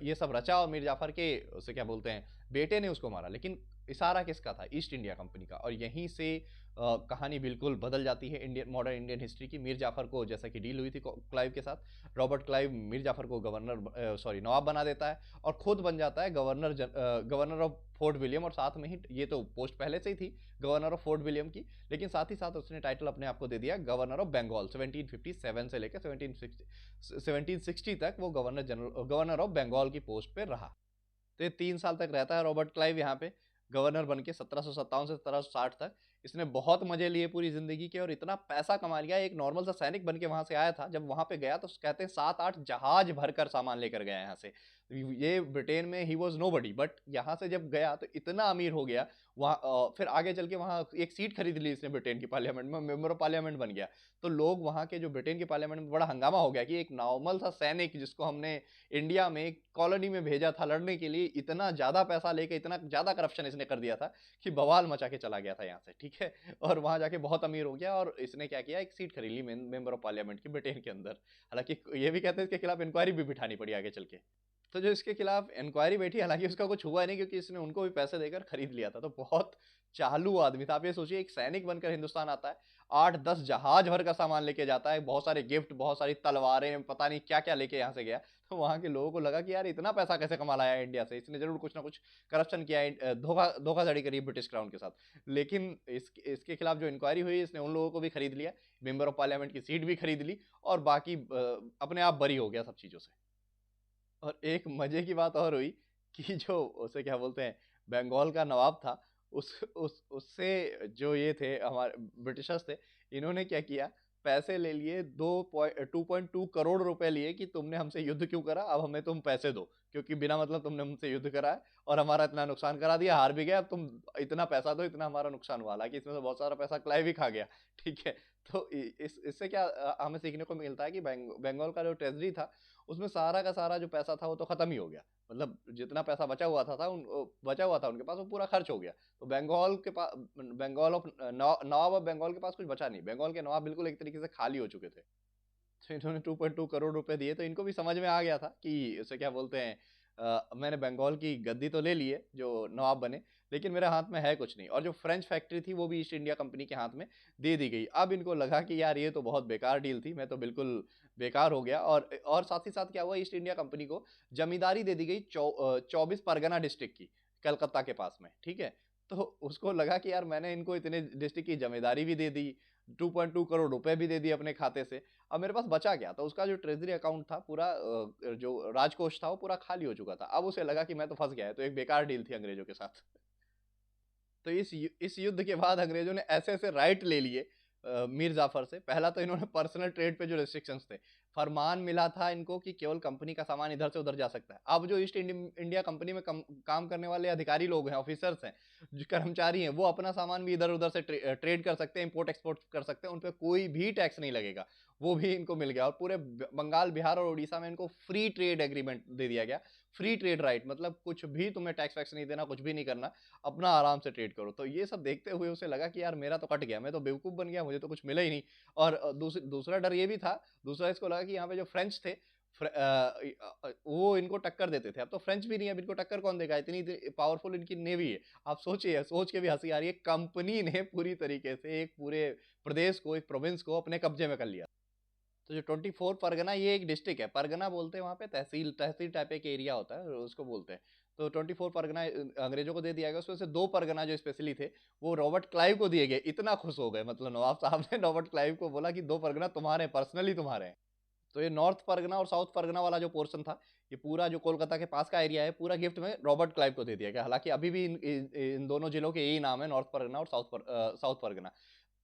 ये सब रचा और मीर जाफर के उसे क्या बोलते हैं बेटे ने उसको मारा, लेकिन इशारा किसका था, ईस्ट इंडिया कंपनी का। और यहीं से कहानी बिल्कुल बदल जाती है मॉडर्न इंडियन हिस्ट्री की। मीर जाफर को जैसा कि डील हुई थी क्लाइव के साथ, रॉबर्ट क्लाइव मीर जाफर को नवाब बना देता है और खुद बन जाता है गवर्नर ऑफ फोर्ट विलियम। और साथ में ही ये तो पोस्ट पहले से ही थी गवर्नर ऑफ फोर्ट विलियम की, लेकिन साथ ही साथ उसने टाइटल अपने आप को दे दिया गवर्नर ऑफ बंगाल। 1757 से लेकर 1760 तक वो गवर्नर ऑफ बंगाल की पोस्ट पे रहा। तो ये 3 साल तक रहता है रॉबर्ट क्लाइव यहाँ पे गवर्नर बन के, 1757 से 1760 तक। इसने बहुत मजे लिए पूरी जिंदगी के और इतना पैसा कमा लिया। एक नॉर्मल सा सैनिक बन के वहां से आया था, जब वहां पे गया तो कहते हैं 7-8 जहाज भरकर सामान लेकर गया यहाँ से। ये ब्रिटेन में ही वॉज नोबडी, बट यहाँ से जब गया तो इतना अमीर हो गया। वहाँ फिर आगे चल के वहाँ एक सीट खरीद ली इसने ब्रिटेन की पार्लियामेंट में, मेंबर ऑफ पार्लियामेंट बन गया। तो लोग वहाँ के जो ब्रिटेन की पार्लियामेंट में बड़ा हंगामा हो गया कि एक नॉर्मल सा सैनिक जिसको हमने इंडिया में एक कॉलोनी में भेजा था लड़ने के लिए, इतना ज्यादा पैसा लेके इतना ज्यादा करप्शन इसने कर दिया था कि बवाल मचा के चला गया था यहाँ से, ठीक है। और वहां जाके बहुत अमीर हो गया और इसने क्या किया, एक सीट खरीद ली मेंबर ऑफ पार्लियामेंट की ब्रिटेन के अंदर। हालांकि ये भी कहते हैं इसके खिलाफ इंक्वायरी भी बिठानी पड़ी आगे चल के। तो जो इसके खिलाफ इंक्वायरी बैठी, हालांकि उसका कुछ हुआ नहीं क्योंकि इसने उनको भी पैसे देकर खरीद लिया था। तो बहुत चालू आदमी था। आप ये सोचिए, एक सैनिक बनकर हिंदुस्तान आता है, 8-10 जहाज भर का सामान लेके जाता है, बहुत सारे गिफ्ट, बहुत सारी तलवारें, पता नहीं क्या क्या लेके यहाँ से गया। तो वहां के लोगों को लगा कि यार इतना पैसा कैसे कमा लाया है इंडिया से, इसने जरूर कुछ ना कुछ करप्शन किया है, धोखाधड़ी करी ब्रिटिश क्राउन के साथ। लेकिन इसके खिलाफ जो इंक्वायरी हुई, इसने उन लोगों को भी खरीद लिया, मेंबर ऑफ पार्लियामेंट की सीट भी खरीद ली और बाकी अपने आप बरी हो गया सब चीजों से। और एक मजे की बात और हुई कि जो उसे क्या बोलते हैं, बंगाल का नवाब था, उस उससे जो ये थे हमारे ब्रिटिशर्स थे, इन्होंने क्या किया, पैसे ले लिए, 2.2 करोड़ रुपए लिए कि तुमने हमसे युद्ध क्यों करा, अब हमें तुम पैसे दो, क्योंकि बिना मतलब तुमने हमसे युद्ध करा है और हमारा इतना नुकसान करा दिया, हार भी गया, अब तुम इतना पैसा दो, इतना हमारा नुकसान हुआ। हालांकि इसमें से बहुत सारा पैसा क्लाइव भी खा गया, ठीक है। तो इससे क्या हमें सीखने को मिलता है कि बंगाल का जो ट्रेजरी था, उसमें सारा का सारा जो पैसा था वो तो खत्म ही हो गया। मतलब जितना पैसा बचा हुआ था उनके पास, वो पूरा खर्च हो गया। तो बंगाल के पास, बंगाल ऑफ नवाब ऑफ बंगाल के पास कुछ बचा नहीं, बंगाल के नवाब बिल्कुल एक तरीके से खाली हो चुके थे। तो इन्होंने 2.2 करोड़ रुपए दिए, तो इनको भी समझ में आ गया था कि उसे क्या बोलते हैं, मैंने बंगाल की गद्दी तो ले ली है जो नवाब बने, लेकिन मेरे हाथ में है कुछ नहीं। और जो फ्रेंच फैक्ट्री थी वो भी ईस्ट इंडिया कंपनी के हाथ में दे दी गई। अब इनको लगा कि यार ये तो बहुत बेकार डील थी, मैं तो बिल्कुल बेकार हो गया। और साथ ही साथ क्या हुआ, ईस्ट इंडिया कंपनी को जमींदारी दे दी गई 24 परगना डिस्ट्रिक्ट की, कलकत्ता के पास में, ठीक है। तो उसको लगा कि यार मैंने इनको इतने डिस्ट्रिक्ट की जमींदारी भी दे दी, 2.2 करोड़ रुपए भी दे दिए अपने खाते से, अब मेरे पास बचा क्या। तो उसका जो ट्रेजरी अकाउंट था पूरा, जो राजकोष था वो पूरा खाली हो चुका था। अब उसे लगा कि मैं तो फंस गया है, तो एक बेकार डील थी अंग्रेजों के साथ। तो इस युद्ध के बाद अंग्रेजों ने ऐसे ऐसे राइट ले लिए मीर जाफर से। पहला तो इन्होंने पर्सनल ट्रेड पे जो रेस्ट्रिक्शंस थे, फरमान मिला था इनको कि केवल कंपनी का सामान इधर से उधर जा सकता है। अब जो ईस्ट इंडिया कंपनी में काम करने वाले अधिकारी लोग हैं, ऑफिसर्स हैं, जो कर्मचारी हैं, वो अपना सामान भी इधर उधर से ट्रेड कर सकते हैं, इंपोर्ट एक्सपोर्ट कर सकते हैं, उन पर कोई भी टैक्स नहीं लगेगा, वो भी इनको मिल गया। और पूरे बंगाल, बिहार और उड़ीसा में इनको फ्री ट्रेड एग्रीमेंट दे दिया गया। फ्री ट्रेड राइट मतलब कुछ भी तुम्हें टैक्स वैक्स नहीं देना, कुछ भी नहीं करना, अपना आराम से ट्रेड करो। तो ये सब देखते हुए उसे लगा कि यार मेरा तो कट गया, मैं तो बेवकूफ बन गया, मुझे तो कुछ मिला ही नहीं। और दूसरा डर ये भी था, दूसरा इसको लगा कि यहाँ पे जो फ्रेंच थे, वो इनको टक्कर देते थे। अब तो फ्रेंच भी नहीं है, अब इनको टक्कर कौन देगा, इतनी पावरफुल इनकी नेवी है। आप सोचिए, सोच के भी हंसी आ रही है, कंपनी ने पूरी तरीके से एक पूरे प्रदेश को, एक प्रोविंस को अपने कब्जे में कर लिया। तो जो 24 परगना, ये एक डिस्ट्रिक्ट है, परगना बोलते हैं वहाँ पे, तहसील तहसील टाइप एक एरिया होता है उसको बोलते हैं। तो 24 परगना अंग्रेजों को दे दिया गया, उसमें से 2 परगना जो स्पेशली थे वो रॉबर्ट क्लाइव को दिए गए। इतना खुश हो गए, मतलब नवाब साहब ने रॉबर्ट क्लाइव को बोला कि 2 परगना तुम्हारे, पर्सनली तुम्हारे हैं। तो ये नॉर्थ परगना और साउथ परगना वाला जो पोर्शन था, ये पूरा जो कोलकाता के पास का एरिया है, पूरा गिफ्ट में रॉबर्ट क्लाइव को दे दिया गया। हालांकि अभी भी इन दोनों जिलों के यही नाम है, नॉर्थ परगना और साउथ परगना।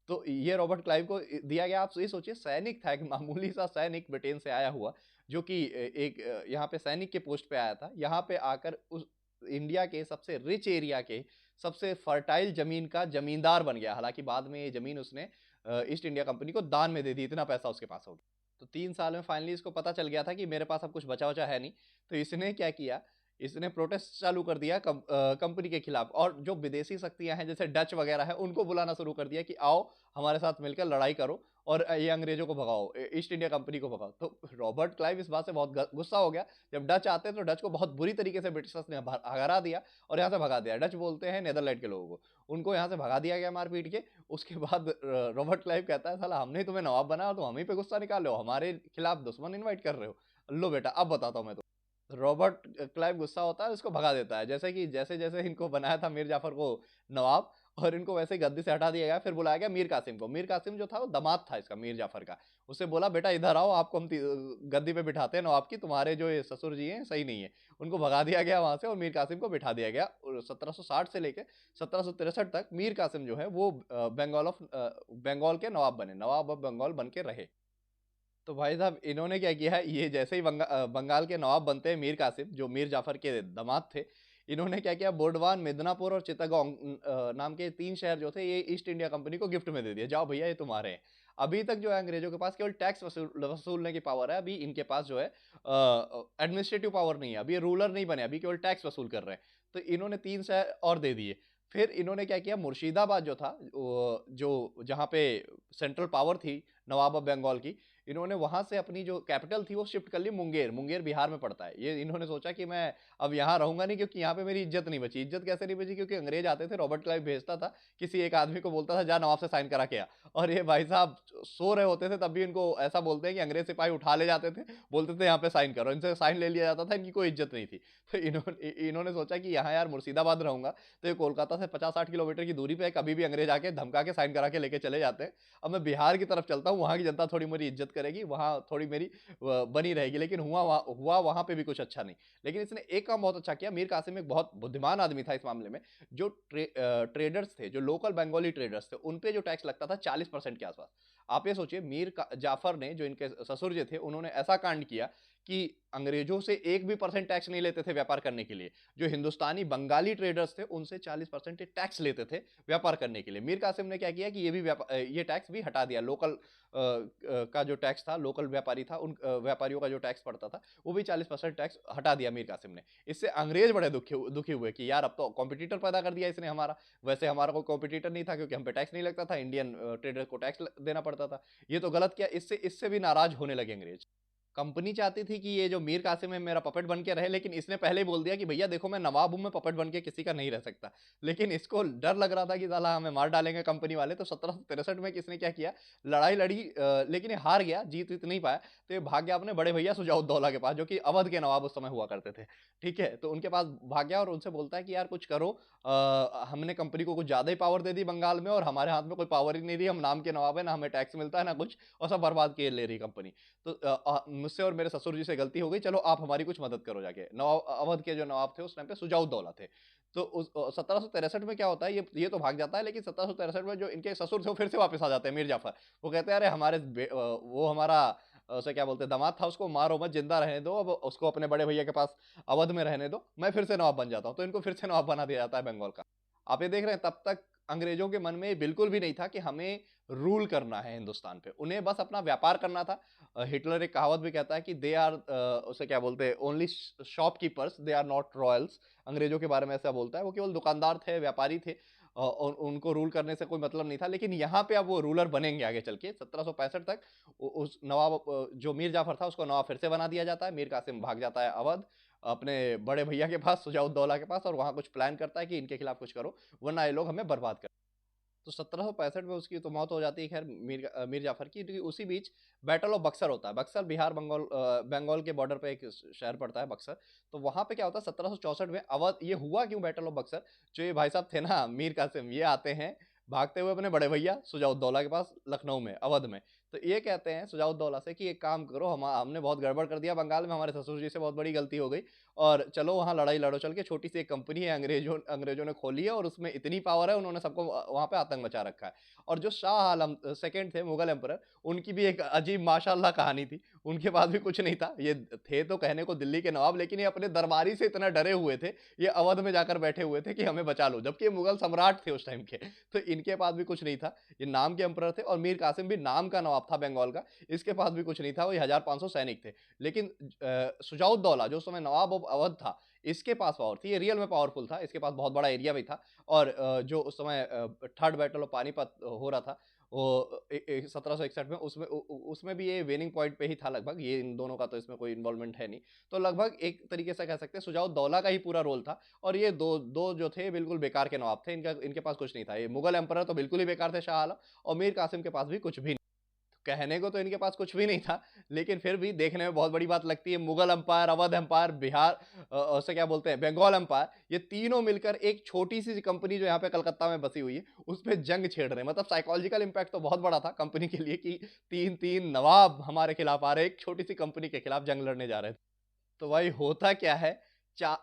तो ये रॉबर्ट क्लाइव को दिया गया। आप ये सोचिए, सैनिक था, एक मामूली सा सैनिक ब्रिटेन से आया हुआ, जो कि एक यहाँ पे सैनिक के पोस्ट पे आया था, यहाँ पे आकर उस इंडिया के सबसे रिच एरिया के सबसे फर्टाइल जमीन का जमींदार बन गया। हालांकि बाद में ये जमीन उसने ईस्ट इंडिया कंपनी को दान में दे दी, इतना पैसा उसके पास हो गया। तो 3 साल में फाइनली इसको पता चल गया था कि मेरे पास अब कुछ बचा वचा है नहीं। तो इसने क्या किया, इसने प्रोटेस्ट चालू कर दिया कंपनी के खिलाफ। और जो विदेशी शक्तियां हैं जैसे डच वगैरह है, उनको बुलाना शुरू कर दिया कि आओ हमारे साथ मिलकर लड़ाई करो और ये अंग्रेजों को भगाओ, ईस्ट इंडिया कंपनी को भगाओ। तो रॉबर्ट क्लाइव इस बात से बहुत गुस्सा हो गया। जब डच आते हैं तो डच को बहुत बुरी तरीके से ब्रिटिशर्स ने हरा दिया और यहाँ से भगा दिया। डच बोलते हैं नेदरलैंड के लोगों को, उनको यहाँ से भगा दिया गया मार पीट के। उसके बाद रॉबर्ट क्लाइव कहता है, साला हमने तुम्हें नवाब बनाया और तुम हम ही पे गुस्सा निकाल रहे हो, हमारे खिलाफ दुश्मन इन्वाइट कर रहे हो। लो बेटा अब बताता हूँ मैं। रॉबर्ट क्लाइव गुस्सा होता है, उसको भगा देता है। जैसे कि जैसे जैसे इनको बनाया था मीर जाफर को नवाब, और इनको वैसे ही गद्दी से हटा दिया गया। फिर बुलाया गया मीर कासिम को। मीर कासिम जो था वो दामाद था इसका, मीर जाफर का। उससे बोला बेटा इधर आओ, आपको हम गद्दी पे बिठाते हैं नवाब की, तुम्हारे जो ये ससुर जी हैं सही नहीं है। उनको भगा दिया गया वहां से और मीर कासिम को बिठा दिया गया। और 1760 से लेकर 1763 तक मीर कासिम जो है वो बंगाल के नवाब बने, नवाब ऑफ बंगाल बन के रहे। तो भाई साहब इन्होंने क्या किया है, ये जैसे ही बंगाल के नवाब बनते हैं मीर कासिम, जो मीर जाफर के दामाद थे, इन्होंने क्या किया, बोर्डवान, मिदनापुर और चित्तगोंग नाम के 3 शहर जो थे ये ईस्ट इंडिया कंपनी को गिफ्ट में दे दिया। जाओ भैया ये तुम्हारे हैं। अभी तक जो है अंग्रेजों के पास केवल टैक्स वसूलने की पावर है। अभी इनके पास जो है एडमिनिस्ट्रेटिव पावर नहीं है। अभी ये रूलर नहीं बने, अभी केवल टैक्स वसूल कर रहे हैं। तो इन्होंने 3 शहर और दे दिए। फिर इन्होंने क्या किया, मुर्शिदाबाद जो था, जो जहाँ पे सेंट्रल पावर थी नवाब ऑफ बंगाल की, इन्होंने वहां से अपनी जो कैपिटल थी वो शिफ्ट कर ली मुंगेर। मुंगेर बिहार में पड़ता है। ये इन्होंने सोचा कि मैं अब यहाँ रहूंगा नहीं, क्योंकि यहाँ पे मेरी इज्जत नहीं बची। इज्जत कैसे नहीं बची, क्योंकि अंग्रेज आते थे, रॉबर्ट क्लाइव भेजता था किसी एक आदमी को, बोलता था जा नवाब से साइन करा के आ, और ये भाई साहब सो रहे होते थे तब भी इनको ऐसा बोलते हैं कि अंग्रेज सिपाही उठा ले जाते थे, बोलते थे यहाँ पे साइन करो, इनसे साइन ले लिया जाता था, इनकी कोई इज्जत नहीं थी। तो इन्होंने सोचा कि यहाँ यार मुर्शिदाबाद रहूंगा तो ये कोलकाता से 50-60 किलोमीटर की दूरी पे कभी भी अंग्रेज आके धमका के साइन करा के लेके चले जाते हैं। अब मैं बिहार की तरफ चलता हूँ, वहां की जनता थोड़ी मेरी इज्जत करेगी, वहां थोड़ी मेरी बनी रहेगी। लेकिन हुआ वहां पे भी कुछ अच्छा नहीं। लेकिन इसने एक काम बहुत अच्छा किया। मीर कासिम एक बहुत बुद्धिमान आदमी था इस मामले में। जो ट्रेडर्स थे, जो लोकल बंगाली ट्रेडर्स थे, उन पे जो टैक्स लगता था 40% के आसपास। आप ये सोचिए, जाफर ने, जो इनके ससुर जी थे, उन्होंने ऐसा कांड किया कि अंग्रेजों से 1% टैक्स नहीं लेते थे व्यापार करने के लिए। जो हिंदुस्तानी बंगाली ट्रेडर्स थे उनसे 40% टैक्स लेते थे व्यापार करने के लिए। मीर कासिम ने क्या किया कि ये टैक्स भी हटा दिया। लोकल का जो टैक्स था, लोकल व्यापारी था, उन व्यापारियों का जो टैक्स पड़ता था वो भी 40% टैक्स हटा दिया मीर कासिम ने। इससे अंग्रेज बड़े दुखी हुए कि यार अब तो कॉम्पिटिटर पैदा कर दिया इसने हमारा। वैसे हमारा कोई कॉम्पिटिटर नहीं था, क्योंकि हम पे टैक्स नहीं लगता था, इंडियन ट्रेडर को टैक्स देना पड़ता था। ये तो गलत किया। इससे भी नाराज होने लगे अंग्रेज। कंपनी चाहती थी कि ये जो मीर कासिम है मेरा पपेट बन के रहे, लेकिन इसने पहले ही बोल दिया कि भैया देखो मैं नवाब हूं, मैं पपेट बन के किसी का नहीं रह सकता। लेकिन इसको डर लग रहा था कि साला हमें मार डालेंगे कंपनी वाले। तो 1763 में किसने क्या किया, लड़ाई लड़ी, लेकिन ये हार गया, जीत नहीं पाया। तो ये भाग गया अपने बड़े भैया सुजाउद्दौला के पास, जो कि अवध के नवाब उस समय हुआ करते थे। ठीक है, तो उनके पास भाग गया और उनसे बोलता है कि यार कुछ करो, हमने कंपनी को कुछ ज्यादा ही पावर दे दी बंगाल में, और हमारे हाथ में कोई पावर ही नहीं रही, हम नाम के नवाब है, ना हमें टैक्स मिलता है ना कुछ, और सब बर्बाद किए ले रही कंपनी। तो मुझसे और मेरे ससुर जी से गलती हो गई, चलो आप हमारी कुछ मदद करो जाके। नवाब अवध के जो नवाब थे उस टाइम पे सुजाउद्दौला थे। तो उस 1763 में क्या होता है, ये तो भाग जाता है, लेकिन 1763 में जो इनके ससुर थे वो फिर से वापस आ जाते हैं, मीर जाफर। वो कहते हैं अरे वो हमारा उसे क्या बोलते हैं, दामाद था, उसको मारो मत, जिंदा रहने दो, अब उसको अपने बड़े भैया के पास अवध में रहने दो, मैं फिर से नवाब बन जाता हूँ। तो इनको फिर से नवाब बना दिया जाता है बंगाल का। आप ये देख रहे हैं, तब तक अंग्रेजों के मन में बिल्कुल भी नहीं था कि हमें रूल करना है हिंदुस्तान पे। उन्हें बस अपना व्यापार करना था। हिटलर एक कहावत भी कहता है कि दे आर, उसे क्या बोलते हैं, only shopkeepers, they are not royals. अंग्रेजों के बारे में ऐसा बोलता है। वो केवल दुकानदार थे, व्यापारी थे, और उनको रूल करने से कोई मतलब नहीं था। लेकिन यहाँ पे अब वो रूलर बनेंगे आगे चल के। 1765 तक उस नवाब, जो मीर जाफर था, उसको नवाब फिर से बना दिया जाता है। मीर कासिम भाग जाता है अवध अपने बड़े भैया के पास, सुजाउद्दौला के पास, और वहां कुछ प्लान करता है कि इनके खिलाफ कुछ करो, वरना ये लोग हमें बर्बाद कर। तो 1765 में उसकी तो मौत हो जाती है, खैर मीर जाफर की। क्योंकि उसी बीच बैटल ऑफ बक्सर होता है। बक्सर बिहार बंगाल के बॉर्डर पे एक शहर पड़ता है बक्सर। तो वहां पे क्या होता है, 1764 में अवध, ये हुआ क्यों बैटल ऑफ बक्सर, जो ये भाई साहब थे ना मीर कासिम, ये आते हैं भागते हुए अपने बड़े भैया सुजाउद्दौला के पास लखनऊ में, अवध में। तो ये कहते हैं सुजाउद्दौला से कि एक काम करो, हमने बहुत गड़बड़ कर दिया बंगाल में, हमारे ससुर जी से बहुत बड़ी गलती हो गई, और चलो वहाँ लड़ाई लड़ो चल के। छोटी सी एक कंपनी है, अंग्रेजों ने खोली है, और उसमें इतनी पावर है, उन्होंने सबको वहाँ पे आतंक मचा रखा है। और जो शाह आलम सेकंड थे, मुगल एम्परर, उनकी भी एक अजीब माशाल्लाह कहानी थी। उनके पास भी कुछ नहीं था। ये थे तो कहने को दिल्ली के नवाब, लेकिन ये अपने दरबारी से इतना डरे हुए थे, ये अवध में जाकर बैठे हुए थे कि हमें बचा लो, जबकि ये मुगल सम्राट थे उस टाइम के। तो इनके पास भी कुछ नहीं था। ये नाम के एम्परर थे, और मीर कासिम भी नाम का नवाब था बंगाल का, इसके पास भी कुछ नहीं था। वो 1500 सैनिक थे। लेकिन सुजाउद्दौला जो उस समय नवाब ऑफ अवध था, इसके पास पावर थी। ये रियल में पावरफुल था, इसके पास बहुत बड़ा एरिया भी था। और जो उस समय थर्ड बैटल ऑफ पानीपत हो रहा था, वो 1761 में, उसमें भी ये विनिंग पॉइंट पे ही था लगभग। ये इन दोनों का तो इसमें कोई इन्वॉल्वमेंट है नहीं। तो लगभग एक तरीके से कह सकते हैं सुजाउद्दौला का ही पूरा रोल था। और ये दो दो जो थे बिल्कुल बेकार के नवाब थे। इनके पास कुछ नहीं था। ये मुगल एम्परर तो बिल्कुल ही बेकार थे, शाह आलम, और मीर कासिम के पास भी कुछ भी नहीं। कहने को तो इनके पास कुछ भी नहीं था, लेकिन फिर भी देखने में बहुत बड़ी बात लगती है। मुगल एम्पायर, अवध एम्पायर, बिहार उसे क्या बोलते हैं, बंगाल एम्पायर, ये तीनों मिलकर एक छोटी-सी कंपनी जो यहाँ पे कलकत्ता में बसी हुई है, उस पे जंग छेड़ रहे हैं। मतलब साइकोलॉजिकल इम्पैक्ट तो बहुत बड़ा था कंपनी के लिए कि 3-3 नवाब हमारे खिलाफ आ रहे हैं, एक छोटी-सी कंपनी के खिलाफ जंग लड़ने जा रहे थे। तो भाई होता क्या है,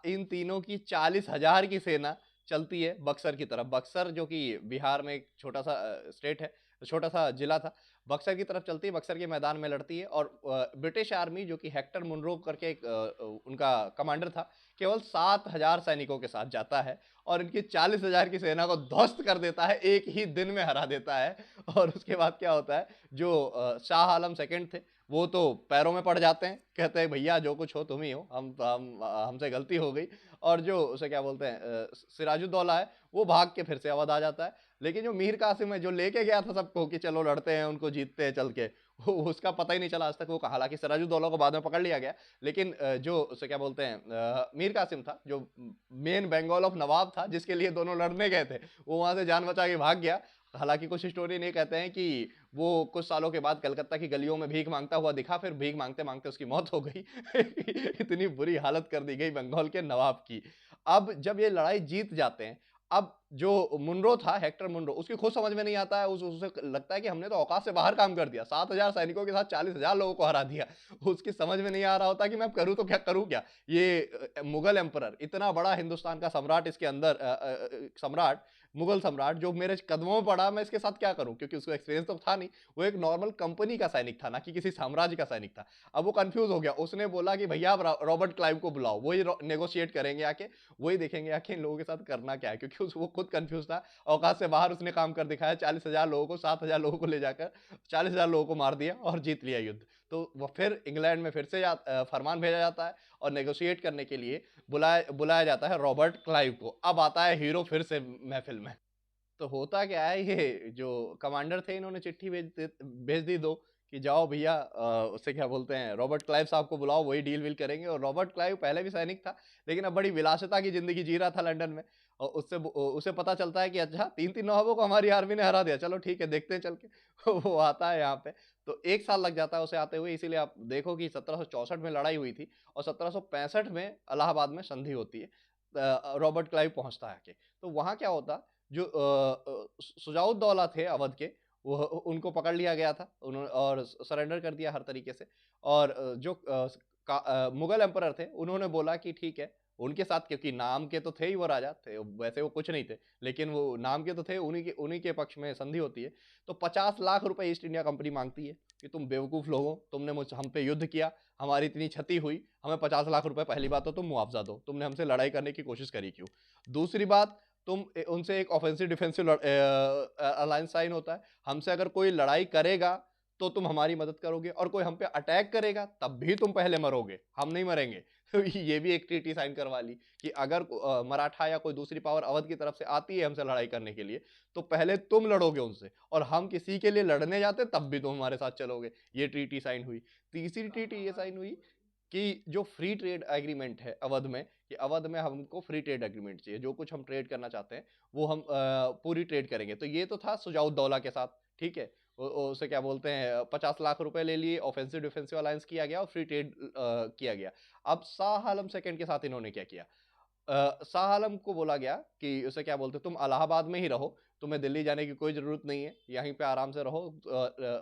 इन तीनों की 40,000 की सेना चलती है बक्सर की तरफ। बक्सर जो कि बिहार में एक छोटा सा स्टेट है, छोटा सा जिला था, बक्सर की तरफ चलती है, बक्सर के मैदान में लड़ती है। और ब्रिटिश आर्मी जो कि हेक्टर मुनरो करके एक उनका कमांडर था, केवल 7,000 सैनिकों के साथ जाता है और इनकी 40,000 की सेना को ध्वस्त कर देता है, एक ही दिन में हरा देता है। और उसके बाद क्या होता है, जो शाह आलम सेकंड थे, वो तो पैरों में पड़ जाते हैं, कहते हैं भैया जो कुछ हो तुम ही हो, हम हमसे गलती हो गई। और जो उसे क्या बोलते हैं सिराजुद्दौला है, वो भाग के फिर से अवध आ जाता है। लेकिन जो मीर कासिम है, जो लेके गया था सबको कि चलो लड़ते हैं, उनको जीतते हैं चल के, उसका पता ही नहीं चला आज तक। वो हालांकि सिराजुद्दौला को बाद में पकड़ लिया गया, लेकिन जो उसे क्या बोलते हैं मीर कासिम था, जो मेन बंगाल ऑफ नवाब था, जिसके लिए दोनों लड़ने गए थे, वो वहां से जान बचा के भाग गया। हालांकि कुछ हिस्टोरियन ये कहते हैं कि वो कुछ सालों के बाद कलकत्ता की गलियों में भीख मांगता हुआ दिखा, फिर भीख मांगते मांगते उसकी मौत हो गई। इतनी बुरी हालत कर दी गई बंगाल के नवाब की। अब जब ये लड़ाई जीत जाते हैं, अब जो मुनरो था, हेक्टर मुनरो, उसकी खुद समझ में नहीं आता है, उसे लगता है कि हमने तो औकात से बाहर काम कर दिया, 7,000 सैनिकों के साथ 40,000 लोगों को हरा दिया। उसकी समझ में नहीं आ रहा होता कि मैं करूं तो क्या करूं क्या। ये मुगल एम्परर, इतना बड़ा हिंदुस्तान का सम्राट, इसके अंदर सम्राट, मुगल सम्राट जो मेरे कदमों में पड़ा, मैं इसके साथ क्या करूं, क्योंकि उसको एक्सपीरियंस तो था नहीं। वो एक नॉर्मल कंपनी का सैनिक था, ना कि किसी साम्राज्य का सैनिक था। अब वो कंफ्यूज हो गया, उसने बोला कि भैया आप रॉबर्ट क्लाइव को बुलाओ, वही नेगोशिएट करेंगे आके, वही देखेंगे आके इन लोगों के साथ करना क्या है, क्योंकि वो खुद कंफ्यूज था। औकात से बाहर उसने काम कर दिखाया, 40,000 लोगों को, 7,000 लोगों को ले जाकर 40,000 लोगों को मार दिया और जीत लिया युद्ध। तो वो फिर इंग्लैंड में फिर से फरमान भेजा जाता है और नेगोशिएट करने के लिए बुलाया बुलाया जाता है रॉबर्ट क्लाइव को। अब आता है हीरो फिर से महफिल में। तो होता क्या है, ये जो कमांडर थे, इन्होंने चिट्ठी भेज दी दो कि जाओ भैया उससे क्या बोलते हैं, रॉबर्ट क्लाइव साहब को बुलाओ, वही डील विल करेंगे। और रॉबर्ट क्लाइव पहले भी सैनिक था, लेकिन अब बड़ी विलासिता की जिंदगी जी रहा था लंदन में। और उसे पता चलता है कि अच्छा 3-3 नवाबों को हमारी आर्मी ने हरा दिया, चलो ठीक है देखते हैं चल के। वो आता है यहाँ पे, तो 1 साल लग जाता है उसे आते हुए। इसीलिए आप देखो कि 1764 में लड़ाई हुई थी और 1765 में इलाहाबाद में संधि होती है। रॉबर्ट क्लाइव पहुंचता है आके। तो वहां क्या होता, जो सुजाउद्दौला थे अवध के, वो उनको पकड़ लिया गया था, उन्होंने और सरेंडर कर दिया हर तरीके से। और जो मुगल एम्परर थे, उन्होंने बोला कि ठीक है, उनके साथ, क्योंकि नाम के तो थे ही वो राजा थे, वैसे वो कुछ नहीं थे, लेकिन वो नाम के तो थे, उन्हीं के पक्ष में संधि होती है। तो 50 लाख रुपए ईस्ट इंडिया कंपनी मांगती है कि तुम बेवकूफ लोगों, तुमने हम पे युद्ध किया, हमारी इतनी क्षति हुई, हमें 50 लाख रुपए, पहली बात तो तुम मुआवजा दो, तुमने हमसे लड़ाई करने की कोशिश करी क्यों। दूसरी बात, तुम उनसे एक ऑफेंसिव डिफेंसिव अलायंस साइन होता है, हमसे अगर कोई लड़ाई करेगा तो तुम हमारी मदद करोगे, और कोई हम पे अटैक करेगा तब भी तुम पहले मरोगे, हम नहीं मरेंगे। तो ये भी एक ट्रीटी साइन करवा ली कि अगर मराठा या कोई दूसरी पावर अवध की तरफ से आती है हमसे लड़ाई करने के लिए, तो पहले तुम लड़ोगे उनसे, और हम किसी के लिए लड़ने जाते तब भी तुम हमारे साथ चलोगे। ये ट्रीटी साइन हुई। तीसरी ट्रीटी ये साइन हुई कि जो फ्री ट्रेड एग्रीमेंट है अवध में, कि अवध में हमको फ्री ट्रेड एग्रीमेंट चाहिए, जो कुछ हम ट्रेड करना चाहते हैं वो हम पूरी ट्रेड करेंगे। तो ये तो था सुजाउद्दौला के साथ, ठीक है। उसे क्या बोलते हैं, 50 लाख रुपए ले लिए, ऑफेंसिव डिफेंसिव अलायंस किया गया और फ्री ट्रेड किया गया। अब शाह आलम सेकंड के साथ इन्होंने क्या किया, शाह आलम को बोला गया कि उसे क्या बोलते, तुम इलाहाबाद में ही रहो, तुम्हें दिल्ली जाने की कोई जरूरत नहीं है, यहीं पे आराम से रहो,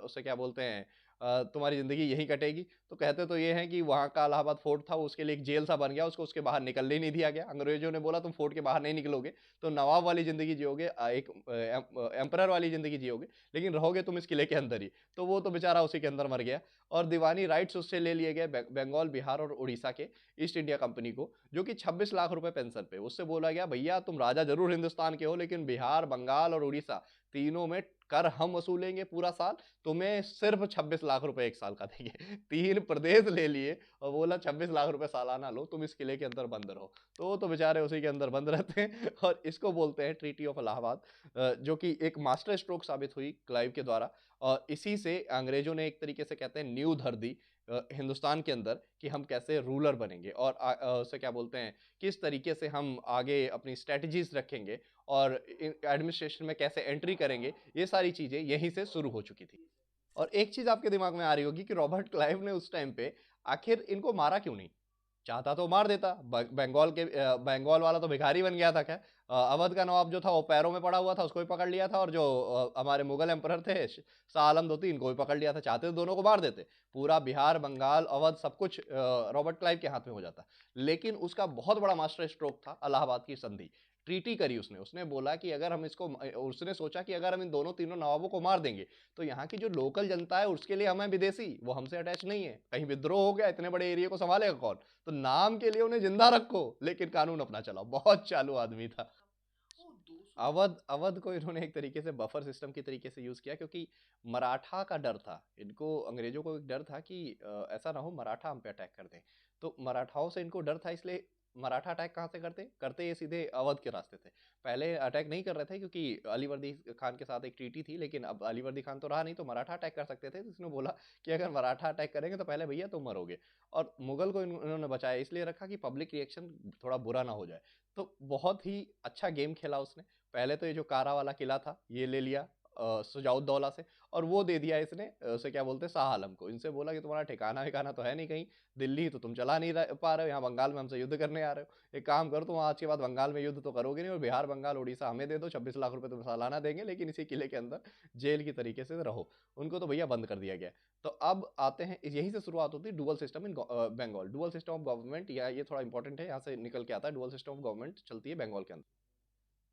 उसे क्या बोलते हैं, तुम्हारी जिंदगी यहीं कटेगी। तो कहते तो ये हैं कि वहाँ का इलाहाबाद फोर्ट था, उसके लिए एक जेल सा बन गया, उसको उसके बाहर निकलने ही नहीं दिया गया। अंग्रेजों ने बोला तुम फोर्ट के बाहर नहीं निकलोगे तो नवाब वाली जिंदगी जियोगे, एक एम्परर वाली जिंदगी जियोगे, लेकिन रहोगे तुम इस किले के अंदर ही। तो वो तो बेचारा उसी के अंदर मर गया, और दीवानी राइट्स उससे ले लिए गए बंगाल, बिहार और उड़ीसा के ईस्ट इंडिया कंपनी को, जो कि 26 लाख रुपए पेंशन पे। उससे बोला गया भैया तुम राजा जरूर हिंदुस्तान के हो, लेकिन बिहार, बंगाल और उड़ीसा तीनों में कर हम वसूलेंगे पूरा साल, तुम्हें सिर्फ 26 लाख रुपए एक साल का देंगे। 3 प्रदेश ले लिए और बोला 26 लाख रुपए सालाना लो, तुम इस किले के अंदर बंद रहो। तो वो तो बेचारे उसी के अंदर बंद रहते हैं। और इसको बोलते हैं ट्रीटी ऑफ इलाहाबाद, जो कि एक मास्टर स्ट्रोक साबित हुई क्लाइव के द्वारा। और इसी से अंग्रेजों ने एक तरीके से कहते हैं न्यू धर दी हिंदुस्तान के अंदर, कि हम कैसे रूलर बनेंगे, और उसे क्या बोलते हैं, किस तरीके से हम आगे अपनी स्ट्रेटजीज रखेंगे, और एडमिनिस्ट्रेशन में कैसे एंट्री करेंगे, ये सारी चीजें यहीं से शुरू हो चुकी थी। और एक चीज आपके दिमाग में आ रही होगी कि रॉबर्ट क्लाइव ने उस टाइम पे आखिर इनको मारा क्यों नहीं? चाहता तो मार देता। बंगाल वाला तो भिखारी बन गया था। क्या अवध का नवाब जो था वो पैरों में पड़ा हुआ था, उसको भी पकड़ लिया था, और जो हमारे मुगल एम्परर थे शाह आलम दो तीन, को भी पकड़ लिया था। चाहते तो दोनों को मार देते, पूरा बिहार, बंगाल, अवध सब कुछ रॉबर्ट क्लाइव के हाथ में हो जाता। लेकिन उसका बहुत बड़ा मास्टर स्ट्रोक था इलाहाबाद की संधि। ट्रीटी करी उसने बोला कि अगर हम इसको, उसने सोचा कि अगर हम इन दोनों तीनों नवाबों को मार देंगे तो यहाँ की जो लोकल जनता है उसके लिए हमें विदेशी, वो हमसे अटैच नहीं है, कहीं विद्रोह हो गया इतने बड़े एरिया को संभालेगा कौन? तो नाम के लिए उन्हें जिंदा रखो लेकिन कानून अपना चलाओ। बहुत चालू आदमी था। अवध अवध को इन्होंने एक तरीके से बफर सिस्टम की तरीके से यूज किया, क्योंकि मराठा का डर था इनको, अंग्रेजों को एक डर था कि ऐसा ना हो मराठा हम पे अटैक कर दें। तो मराठाओं से इनको डर था, इसलिए मराठा अटैक कहाँ से करते करते ये सीधे अवध के रास्ते थे। पहले अटैक नहीं कर रहे थे क्योंकि अलीवर्दी खान के साथ एक ट्रीटी थी, लेकिन अब अलीवर्दी खान तो रहा नहीं, तो मराठा अटैक कर सकते थे। तो इसने बोला कि अगर मराठा अटैक करेंगे तो पहले भैया तुम मरोगे। और मुगल को इन्होंने बचाया इसलिए रखा कि पब्लिक रिएक्शन थोड़ा बुरा ना हो जाए। तो बहुत ही अच्छा गेम खेला उसने। पहले तो ये जो कारा वाला किला था ये ले लिया सुजाउद्दौला से, और वो दे दिया इसने उसे क्या बोलते हैं, शाह आलम को। इनसे बोला कि तुम्हारा ठिकाना विकाना तो है नहीं कहीं, दिल्ली तो तुम चला नहीं पा रहे हो, यहाँ बंगाल में हमसे युद्ध करने आ रहे हो, एक काम करो तुम आज के बाद बंगाल में युद्ध तो करोगे नहीं, और बिहार, बंगाल, उड़ीसा हमें दे दो, 26 लाख रुपए तुम्हें सालाना देंगे, लेकिन इसी किले के अंदर जेल की तरीके से रहो। उनको तो भैया बंद कर दिया गया। तो अब आते हैं, यहीं से शुरुआत होती है dual system in Bengal. Dual system of government, या ये थोड़ा इंपॉर्टेंट है, यहाँ से निकल के आता है। डुअल सिस्टम ऑफ गवर्नमेंट चलती है बंगाल के अंदर।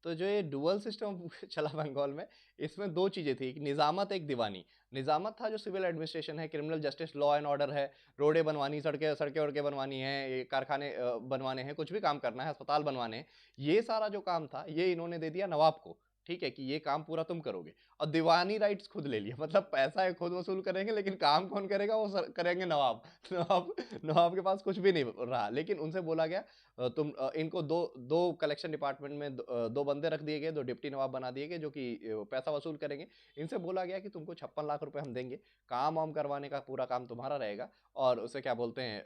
तो जो ये डुअल सिस्टम चला बंगाल में, इसमें दो चीजें थी, एक निजामत, एक दीवानी। निजामत था जो सिविल एडमिनिस्ट्रेशन है, criminal justice, law and order है, रोडें बनवानी, सड़कें सड़कें वड़कें बनवानी है, ये कारखाने बनवाने हैं, कुछ भी काम करना है, अस्पताल बनवाने हैं, ये सारा जो काम था ये इन्होंने दे दिया नवाब को। ठीक है कि ये काम पूरा तुम करोगे। और दीवानी राइट्स खुद ले लिया, मतलब पैसा है खुद वसूल करेंगे, लेकिन काम कौन करेगा, वो करेंगे नवाब। नवाब नवाब के पास कुछ भी नहीं रहा, लेकिन उनसे बोला गया तुम इनको दो दो कलेक्शन डिपार्टमेंट में दो बंदे रख दिए गए, दो डिप्टी नवाब बना दिए गए जो कि पैसा वसूल करेंगे। इनसे बोला गया कि तुमको 56 लाख रुपए हम देंगे, काम वाम करवाने का पूरा काम तुम्हारा रहेगा, और उसे क्या बोलते हैं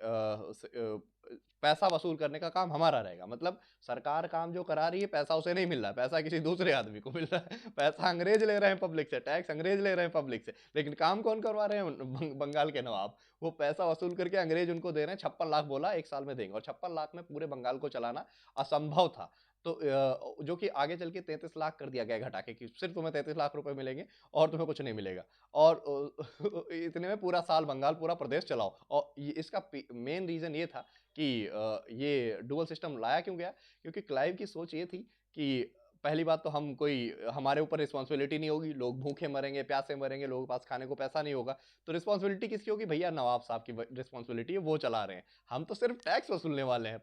पैसा वसूल करने का काम हमारा रहेगा। मतलब सरकार काम जो करा रही है पैसा उसे नहीं मिल रहा है, पैसा किसी दूसरे आदमी को मिल रहा है। पैसा अंग्रेज ले रहे हैं पब्लिक से, टैक्स अंग्रेज ले रहे हैं पब्लिक से, लेकिन काम कौन करवा रहे हैं, बंगाल के नवाब। वो पैसा वसूल करके अंग्रेज उनको दे रहे हैं। 56 लाख बोला एक साल में देंगे, और 56 लाख में पूरे बंगाल को चलाना असंभव था। तो जो कि आगे चल के 33 लाख कर दिया गया घटा के, कि सिर्फ तुम्हें 33 लाख रुपए मिलेंगे और तुम्हें कुछ नहीं मिलेगा, और इतने में पूरा साल बंगाल पूरा प्रदेश चलाओ। और इसका मेन रीजन ये था कि ये डुअल सिस्टम लाया क्यों गया, क्योंकि क्लाइव की सोच ये थी कि पहली बात तो हम कोई, हमारे ऊपर रिस्पॉन्सिबिलिटी नहीं होगी, लोग भूखे मरेंगे, प्यासे मरेंगे, लोगों के पास खाने को पैसा नहीं होगा, तो रिस्पॉन्सिबिलिटी किसकी होगी, भैया नवाब साहब की रिस्पॉन्सिबिलिटी है, वो चला रहे हैं, हम तो सिर्फ टैक्स वसूलने वाले हैं।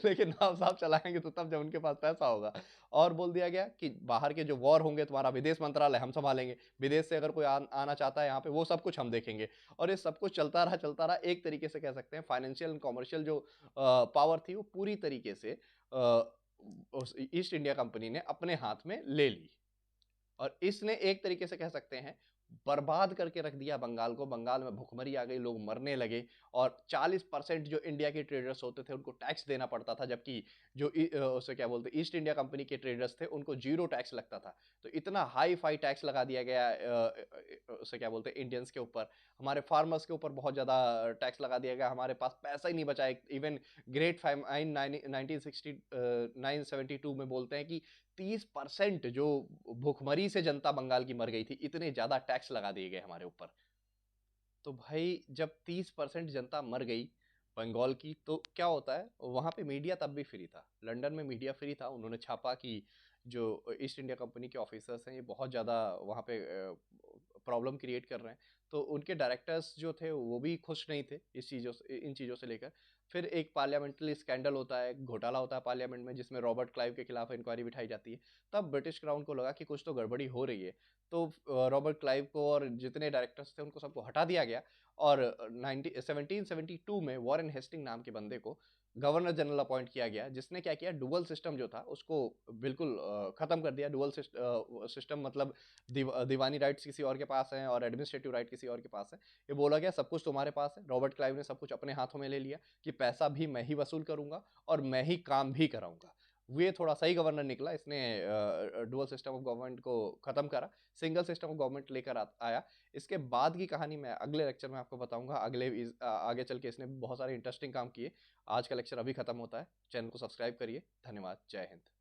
लेकिन नवाब साहब चलाएंगे तो तब जब उनके पास पैसा होगा। और बोल दिया गया कि बाहर के जो वॉर होंगे तुम्हारा विदेश मंत्रालय हम संभालेंगे, विदेश से अगर कोई आना चाहता है यहाँ पे वो सब कुछ हम देखेंगे। और ये सब कुछ चलता रहा, एक तरीके से कह सकते हैं फाइनेंशियल एंड कॉमर्शियल जो पावर थी वो पूरी तरीके से ईस्ट इंडिया कंपनी ने अपने हाथ में ले ली। और इसने एक तरीके से कह सकते हैं बर्बाद करके रख दिया बंगाल को। बंगाल में भुखमरी आ गई, लोग मरने लगे, और 40% जो इंडिया के ट्रेडर्स होते थे उनको टैक्स देना पड़ता था, जबकि जो उसे क्या बोलते ईस्ट इंडिया कंपनी के ट्रेडर्स थे उनको जीरो टैक्स लगता था। तो इतना हाई फाई टैक्स लगा दिया गया उसे क्या बोलते हैं इंडियंस के ऊपर, हमारे फार्मर्स के ऊपर बहुत ज्यादा टैक्स लगा दिया गया, हमारे पास पैसा ही नहीं बचा। इवन ग्रेट फाइमाइन 1972 में बोलते हैं कि 30% जो भूखमरी से जनता बंगाल की मर गई थी, इतने ज्यादा टैक्स लगा दिए गए हमारे ऊपर। तो भाई जब 30% जनता मर गई बंगाल की, तो क्या होता है वहां पे मीडिया तब भी फ्री था, लंदन में मीडिया फ्री था। उन्होंने छापा कि जो ईस्ट इंडिया कंपनी के ऑफिसर्स हैं ये बहुत ज़्यादा वहाँ पे प्रॉब्लम क्रिएट कर रहे हैं। तो उनके डायरेक्टर्स जो थे वो भी खुश नहीं थे इस चीज़ों से, इन चीज़ों से लेकर। फिर एक पार्लियामेंट्री स्कैंडल होता है, घोटाला होता है पार्लियामेंट में, जिसमें रॉबर्ट क्लाइव के खिलाफ इंक्वायरी बिठाई जाती है। तब ब्रिटिश क्राउन को लगा कि कुछ तो गड़बड़ी हो रही है। तो रॉबर्ट क्लाइव को और जितने डायरेक्टर्स थे उनको सबको हटा दिया गया, और 1772 में वॉरेन हेस्टिंग नाम के बंदे को गवर्नर जनरल अपॉइंट किया गया, जिसने क्या किया, डुअल सिस्टम जो था उसको बिल्कुल खत्म कर दिया। डुअल सिस्टम मतलब दीवानी राइट्स किसी और के पास हैं और एडमिनिस्ट्रेटिव राइट किसी और के पास है। ये बोला गया सब कुछ तुम्हारे पास है। रॉबर्ट क्लाइव ने सब कुछ अपने हाथों में ले लिया कि पैसा भी मैं ही वसूल करूंगा और मैं ही काम भी कराऊंगा। ये थोड़ा सही गवर्नर निकला, इसने डुअल सिस्टम ऑफ गवर्नमेंट को खत्म करा, सिंगल सिस्टम ऑफ गवर्नमेंट लेकर आया। इसके बाद की कहानी मैं अगले लेक्चर में आपको बताऊंगा, आगे चल के इसने बहुत सारे इंटरेस्टिंग काम किए। आज का लेक्चर अभी खत्म होता है, चैनल को सब्सक्राइब करिए। धन्यवाद, जय हिंद।